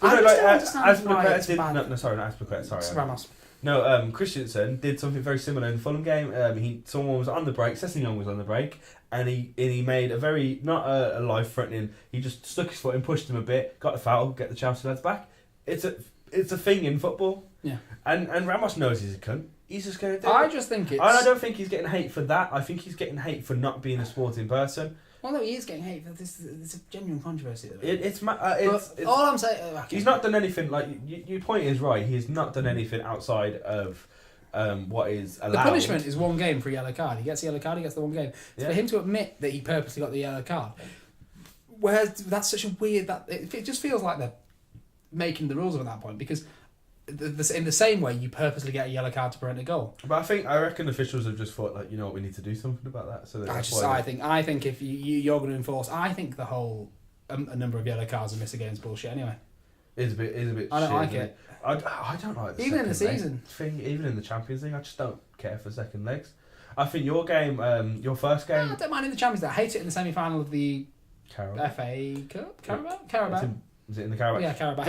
I don't understand why it's bad. Not Azpilicueta. Sorry. Ramos. No, Christensen did something very similar in the Fulham game. Someone was on the break. Sessegnon was on the break, and he made a very not a life-threatening. He just stuck his foot in, pushed him a bit, got the foul, get the Chelsea lads back. It's a thing in football. Yeah. And Ramos knows he's a cunt. He's just going to do it. I just think it's... I don't think he's getting hate for that. I think he's getting hate for not being a sporting person. Well, no, he is getting hate for this. It's a genuine controversy. It's all I'm saying... He's not done anything, like, your point is right. He's not done anything outside of what is allowed. The punishment is 1 game for a yellow card. He gets a yellow card, he gets the 1 game. For him to admit that he purposely got the yellow card, whereas that's such a weird... It just feels like they're making the rules at that point, because... in the same way, you purposely get a yellow card to prevent a goal. But I reckon officials have just thought, like, you know what, we need to do something about that. So I think if you're going to enforce, I think the whole a number of yellow cards and miss a game's bullshit anyway. Is a bit. I don't like it. I don't like the even in the second season thing. Even in the Champions League, I just don't care for second legs. I think your game, your first game. I don't mind in the Champions League. I hate it in the semi-final of the Carabao. FA Cup. Carabao. Is it in the Carabao? Yeah, Carabao.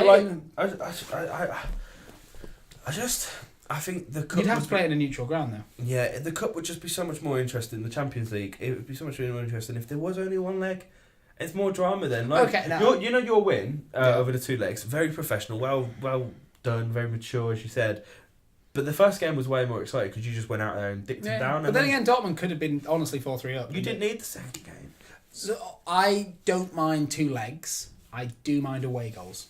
I think the cup. You'd have to play it in a neutral ground, though. Yeah, the cup would just be so much more interesting. The Champions League, it would be so much more interesting if there was only 1 leg. It's more drama then. Like, okay, now, your win over the 2 legs, very professional, well done, very mature, as you said. But the first game was way more exciting because you just went out there and dicked them down. But then again, Dortmund could have been honestly 4-3 up. You didn't need the second game. So I don't mind 2 legs. I do mind away goals.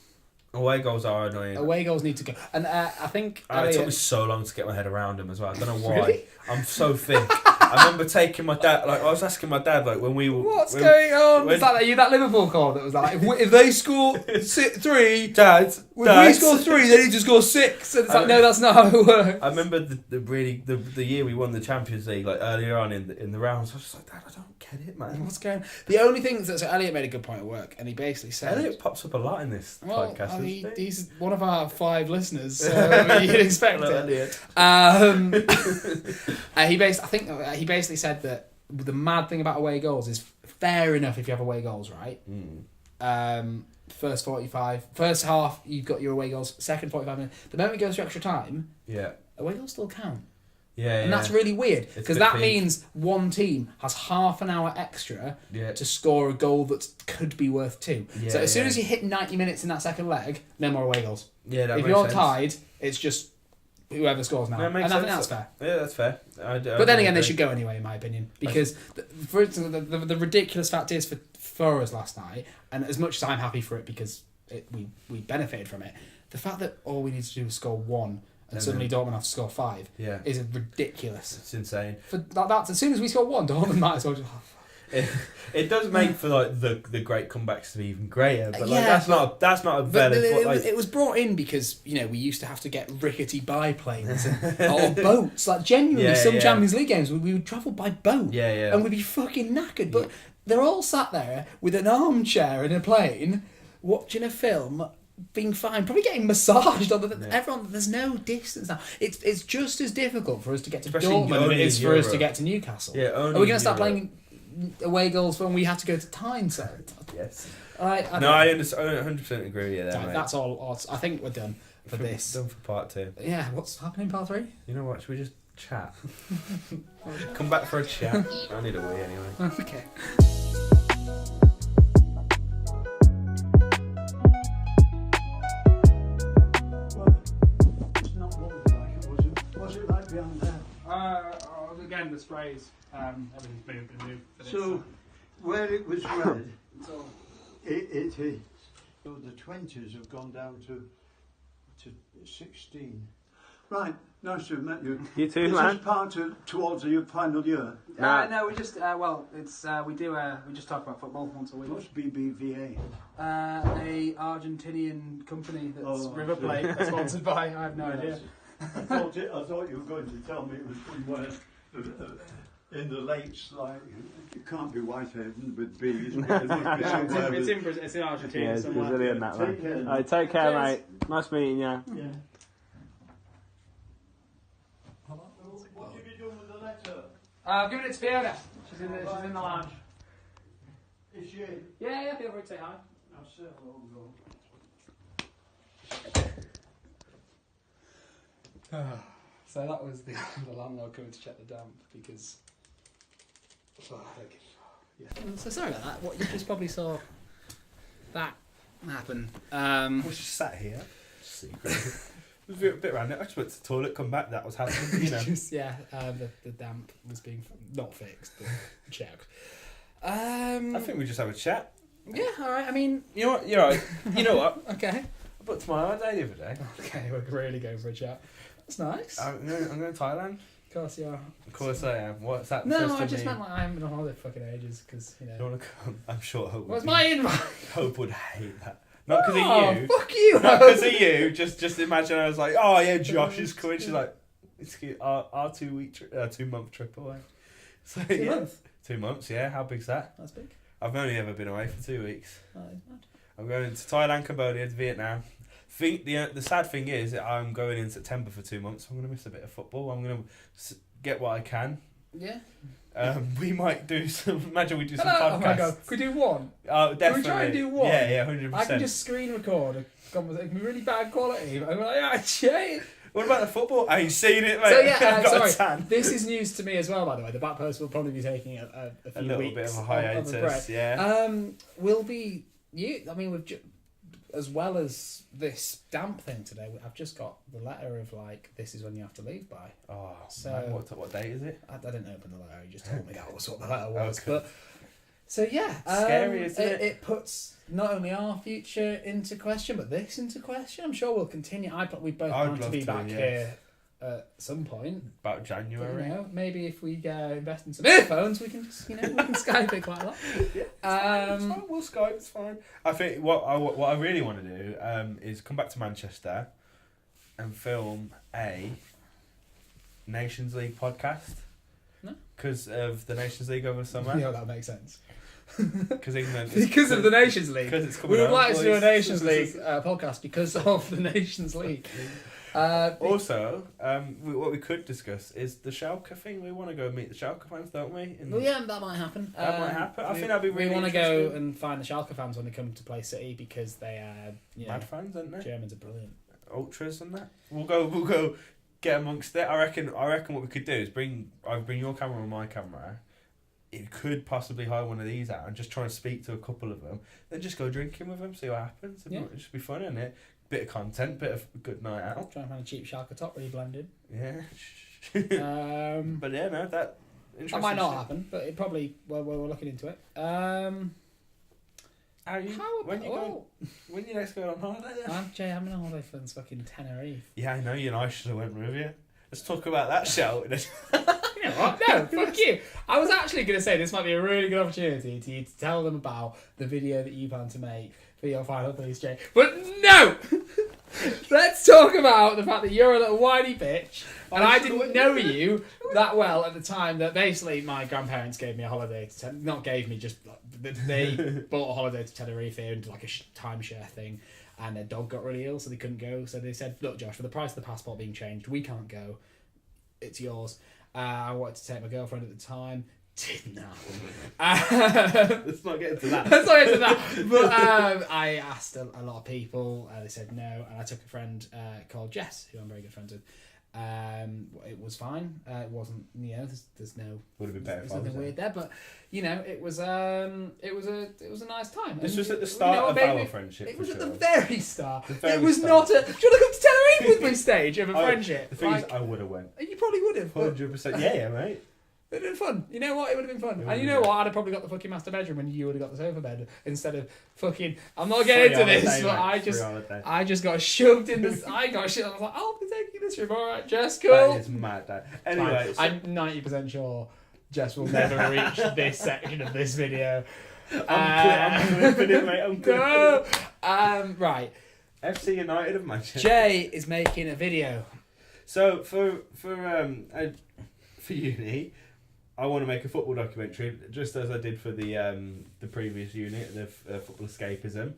Away goals are annoying. Away goals need to go. And I think... it took me so long to get my head around them as well. I don't know why. Really? I'm so thick. I remember taking my dad... I was asking my dad, when we were... What's going on? Is that Liverpool call that was like, if they score 3... Dad, if we score 3, they need to score 6. And it's like, no, that's not how it works. I remember the year we won the Champions League, like earlier on in the rounds. I was just like, Dad, I don't get it, man. What's going on? The only thing that... So Elliot made a good point at work, and he basically said... Elliot pops up a lot in this podcast. I mean, he's one of our 5 listeners, so I mean, you'd expect Hello, it. Elliot. He basically said that the mad thing about away goals is fair enough if you have away goals, right? First half, you've got your away goals. Second 45 minutes. The moment it goes to extra time, away goals still count. And that's really weird because that means one team has half an hour extra to score a goal that could be worth 2. So as soon as you hit 90 minutes in that second leg, no more away goals. Yeah, that if makes you're sense. tied, it's just whoever scores now. No, it makes And I think sense. that's fair. Yeah, that's fair. But then again, they should go anyway, in my opinion, because for instance, the ridiculous fact is for us last night, and as much as I'm happy for it because we benefited from it, the fact that all we need to do is score 1 and suddenly Dortmund have to score 5 is ridiculous. It's insane. For that, as soon as we score 1, Dortmund might as well just. It does make for like the great comebacks to be even greater, but like that's not a valid. It was brought in because we used to have to get rickety biplanes or boats. Like genuinely, some Champions League games we would travel by boat, and we'd be fucking knackered. But they're all sat there with an armchair in a plane, watching a film, being fine, probably getting massaged. Everyone, there's no distance now. It's just as difficult for us to get to Dortmund than it is for us to get to Newcastle. Yeah, are we going to start playing away goals when we have to go to Tyneside? Yes. I 100% agree with you there, mate. That's all. I think we're done for this. Done for part 2. Yeah, what's happening part 3? You know what? Should we just chat? Come back for a chat. I need a wee anyway. Okay. It's not what it like it wasn't. What's it like behind there? Again, the sprays. Everything's been moved. So, where it was red, it is. So the 20s have gone down to 16. Right, nice to have met you. You too, Is man. this part towards your final year? No, we just we just talk about football once a week. What's BBVA? A Argentinian company that's River Plate, sponsored by. I have no idea. I thought you were going to tell me it was somewhere in the lakes, like it can't be Whitehaven with bees. It's in Argentina. Yeah, it's somewhere. Brazilian that Take care. one. Alright, take care, Cheers. mate. Nice meeting you. Yeah. What have you done with the letter? I've given it to Fiona. She's in the lounge. Is she? Yeah, feel free to say hi. I'll say hello. So that was the landlord coming to check the damp because. So sorry about that. What you just probably saw that happen. We just sat here. Secret. It was a bit random. I just went to the toilet, come back. That was happening. You know. The damp was being not fixed, but checked. I think we just have a chat. Yeah, all right. I mean, You know what? You're right. You know what? okay. I booked my holiday the other day. Okay, we're really going for a chat. That's nice. I'm going to Thailand. Of course you are. Of course I am. What's that? No, supposed I to just mean? meant like I haven't been on holiday for fucking ages because You want to come? I'm sure Hope. What's would my invite? Hope would hate that. Not because Oh, of you. fuck you. Not because of you. Just imagine I was like, oh yeah, Josh is coming. She's like, excuse our 2 week 2 month trip away. So 2 yeah, months? 2 months. Yeah, how big's that? That's big. I've only ever been away for 2 weeks. Oh, it's mad. I'm going to Thailand, Cambodia, to Vietnam. The sad thing is that I'm going in September for 2 months. So I'm going to miss a bit of football. I'm going to get what I can. Yeah. We might do some. Imagine we do some Hello. podcasts. Oh my god. Could we do one? Oh, definitely. try and do one? Yeah, 100%. I can just screen record a conversation. It can be really bad quality. But I'm like, yeah, shit. What about the football? I ain't seen it, mate. So yeah, I've got a sorry. tan. This is news to me as well, by the way. The back post will probably be taking a few A little weeks bit of a of hiatus, a break. yeah. Will be you. I mean, as well as this damp thing today, I've just got the letter of like, this is when you have to leave by. Oh, So- man, what date is it? I didn't open the letter. He just told me that was what the letter was. Okay. But so yeah, Scary, isn't it? It puts not only our future into question, but this into question. I'm sure we'll continue. We both I'd plan to love be to, back yeah. here at some point. About But, January. maybe if we invest in some earphones, we can just we can Skype it quite a lot. It's fine, we'll Skype, it's fine. I think what I really want to do is come back to Manchester and film a Nations League podcast. No? Because of the Nations League over the summer. Yeah, that makes sense. Because England. Because of the Nations League. Because it's We coming would home, like to do a boys. Nations League podcast because of the Nations League. Also, what we could discuss is the Schalke thing. We want to go meet the Schalke fans, don't we? Well, yeah, that might happen. That might happen. I think that'd be really We want to go interesting. and find the Schalke fans when they come to play City because they are, Mad fans, aren't they? Germans are brilliant. Ultras and that. We'll go get amongst it. I reckon what we could do is either bring your camera or my camera. You could possibly hire one of these out and just try and speak to a couple of them. Then just go drinking with them, see what happens. Yeah. It'd just be fun, isn't it? bit of content, bit of a good night out. Trying to find a cheap Schalke top reblended. Yeah. But yeah, no, that That might not happen, but it probably. Well, we're looking into it. When you next go on holiday? Then? Jay, I'm on holiday for fucking Tenerife. Yeah, I know you and I should have went with you. Let's talk about that, shall we? You know what? No, fuck you. I was actually going to say this might be a really good opportunity to you to tell them about the video that you plan to make for your final piece, Jay. But no! Let's talk about the fact that you're a little whiny bitch, and I didn't know you that well at the time that basically my grandparents gave me a holiday to not gave me, just they bought a holiday to Tenerife here and like a timeshare thing, and their dog got really ill so they couldn't go, so they said, look Josh, for the price of the passport being changed, we can't go, it's yours. I wanted to take my girlfriend at the time. Didn't happen. Let's not get into that. Let's not get into that. But I asked a lot of people. They said no, and I took a friend called Jess, who I'm very good friends with. It was fine. It wasn't. There's no. Would have been better. There's nothing weird there, but it was a nice time. This was at the start of our friendship. It was sure. at the very start. It was not a. Do you want to come to Tenerife with me stage of a friendship? The thing is, I would have went. You probably would have. 100%. Yeah, mate. It would have been fun. You know what? It would have been fun. And you know what? I'd have probably got the fucking master bedroom and you would have got the sofa bed instead of fucking... I'm not getting into this, but I just got shoved in this... I got shit. I was like, I'll be taking this room. All right, Jess, cool. That is mad, Dad. Anyway... I'm 90% sure Jess will never reach this section of this video. I'm clipping it, mate. I'm clipping it. Right. FC United of Manchester. Jay is making a video. So, for uni... I want to make a football documentary, just as I did for the previous unit, the football escapism.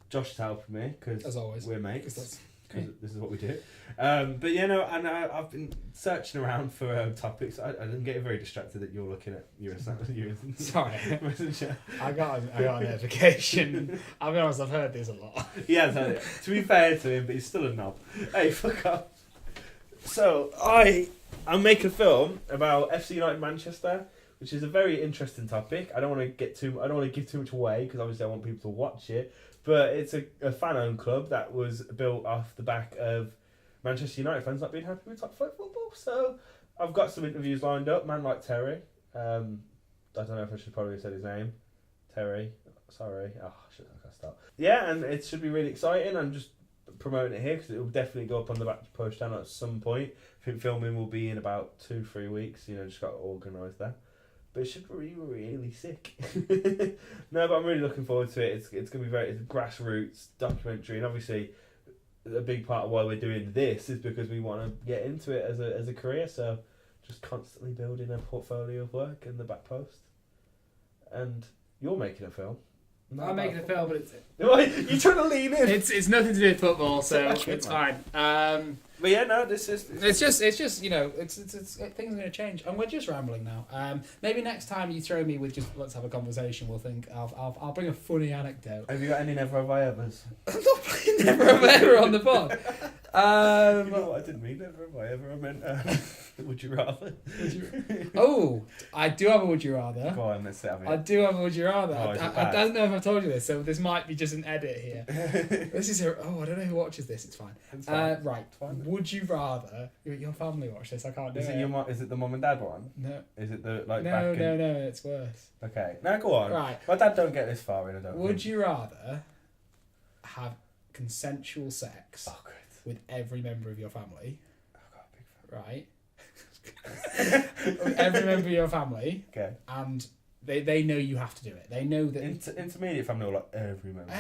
Josh is helping me because as always we're mates. Because this is what we do. But I've been searching around for topics. I didn't get very distracted that you're looking at your Sorry, I got a notification. I'll be honest, I've heard this a lot. Yeah, to be fair to him, but he's still a knob. Hey, fuck off. So I'm making a film about FC United Manchester, which is a very interesting topic. I don't want to give too much away because obviously I want people to watch it. But it's a fan-owned club that was built off the back of Manchester United fans not being happy with top flight football. So I've got some interviews lined up. Man like Terry. I don't know if I should probably have said his name. Terry. Sorry. Oh shit! I can't stop. Yeah, and it should be really exciting. I'm just promoting it here because it will definitely go up on the Back to Post channel at some point. I think filming will be in about 2-3 weeks. Just got to organise that. But it should be really sick. No, but I'm really looking forward to it. It's going to be it's a grassroots documentary, and obviously a big part of why we're doing this is because we want to get into it as a career. So just constantly building a portfolio of work in the Back Post. And you're making a film. I'm making a film, but it's... You're trying to lean in. It's nothing to do with football, so it's fine. But yeah, no, this is... It's just things are going to change, and we're just rambling now. Maybe next time you throw me with just let's have a conversation, we'll think I'll bring a funny anecdote. Have you got any Never Have I Evers? I'm not playing Never Have I Ever on the pod. You know what? I didn't mean Never Have I Ever. I meant Would You Rather. Oh, I do have a Would You Rather. Go on, let's have it. I do have a Would You Rather. Oh, I don't know if I've told you this, so this might be just an edit here. This is I don't know who watches this. It's fine. Right. It's fine. Would you rather your family watch this? I can't do it. Is it the mum and dad one? No. Is it the No, it's worse. Okay. Now go on. Right. My dad don't get this far in. I don't. Would you rather have consensual sex with every member of your family? I've got a big Right. With every member of your family. Okay. And they know you have to do it. They know that intermediate family or like every member.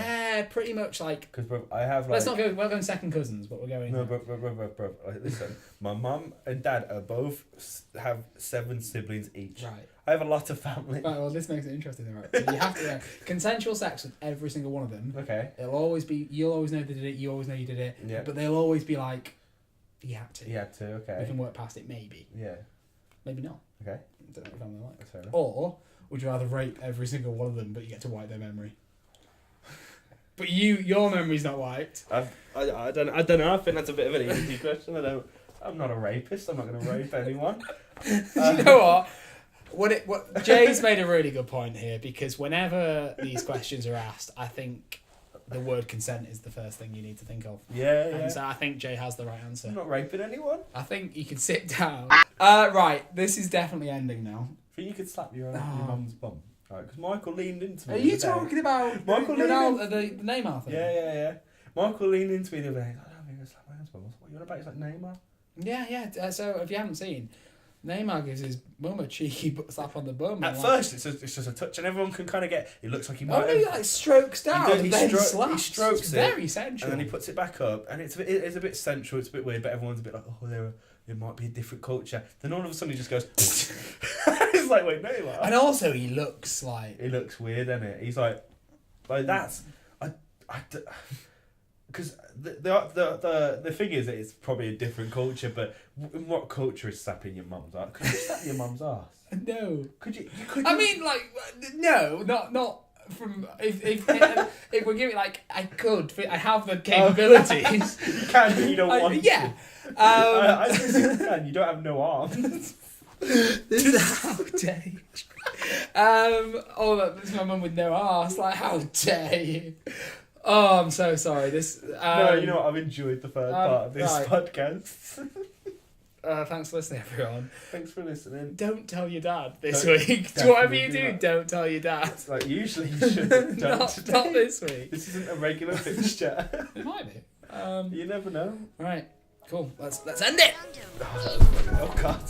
Pretty much like. Because I have like. Let's not go. We're going second cousins, but we're going. No, bro. Like, listen, my mum and dad are both have 7 siblings each. Right. I have a lot of family. Right. Well, this makes it interesting, then, right? So you have to consensual sex with every single one of them. Okay. It'll always be. You'll always know they did it. You always know you did it. Yeah. But they'll always be like, you had to. You had to. Okay. We can work past it, maybe. Yeah. Maybe not. Okay. I don't know what family like. That's fair enough. Or would you rather rape every single one of them, but you get to wipe their memory? But your memory's not wiped. I don't know. I think that's a bit of an easy question. I'm not a rapist. I'm not going to rape anyone. You know what? Jay's made a really good point here, because whenever these questions are asked, I think the word consent is the first thing you need to think of. Yeah, And so I think Jay has the right answer. I'm not raping anyone. I think you can sit down. Right, this is definitely ending now. I think you could slap your mum's bum. Right, because Michael leaned into me. Are you talking about Michael the Neymar thing? Yeah. Michael leaned into me the other day. I don't think I slapped my mum's bum. What are you on about? It's like Neymar. Yeah. So if you haven't seen, Neymar gives his mum a cheeky slap on the bum. At first, it's just a touch, and everyone can kind of get. It looks like he might. he like strokes down and then slaps. He strokes it's it, very sensual. and then he puts it back up, and it's a bit sensual. It's a bit weird, but everyone's a bit like, oh, there might be a different culture. Then all of a sudden, he just goes. It's like, wait, Neymar. And also, he looks like. It looks weird, doesn't it? He's like that's because the thing is that it's probably a different culture, but in what culture is slapping your mum's ass? Could you slap your mum's ass? No. Could you? I mean, like, no, not from if we're giving like I could, I have the capabilities. You can, but you don't want to. Yeah. I think you can. You don't have no arms. This is how dare you. This is my mum with no arse. Like, how dare you? Oh, I'm so sorry. This. No, you know what? I've enjoyed the first part of this podcast. Thanks for listening, everyone. Thanks for listening. Don't tell your dad this week. Whatever you do, don't tell your dad. Like, usually you shouldn't. Not this week. This isn't a regular fixture. It might be. You never know. Right. Cool. Let's end it. Oh God.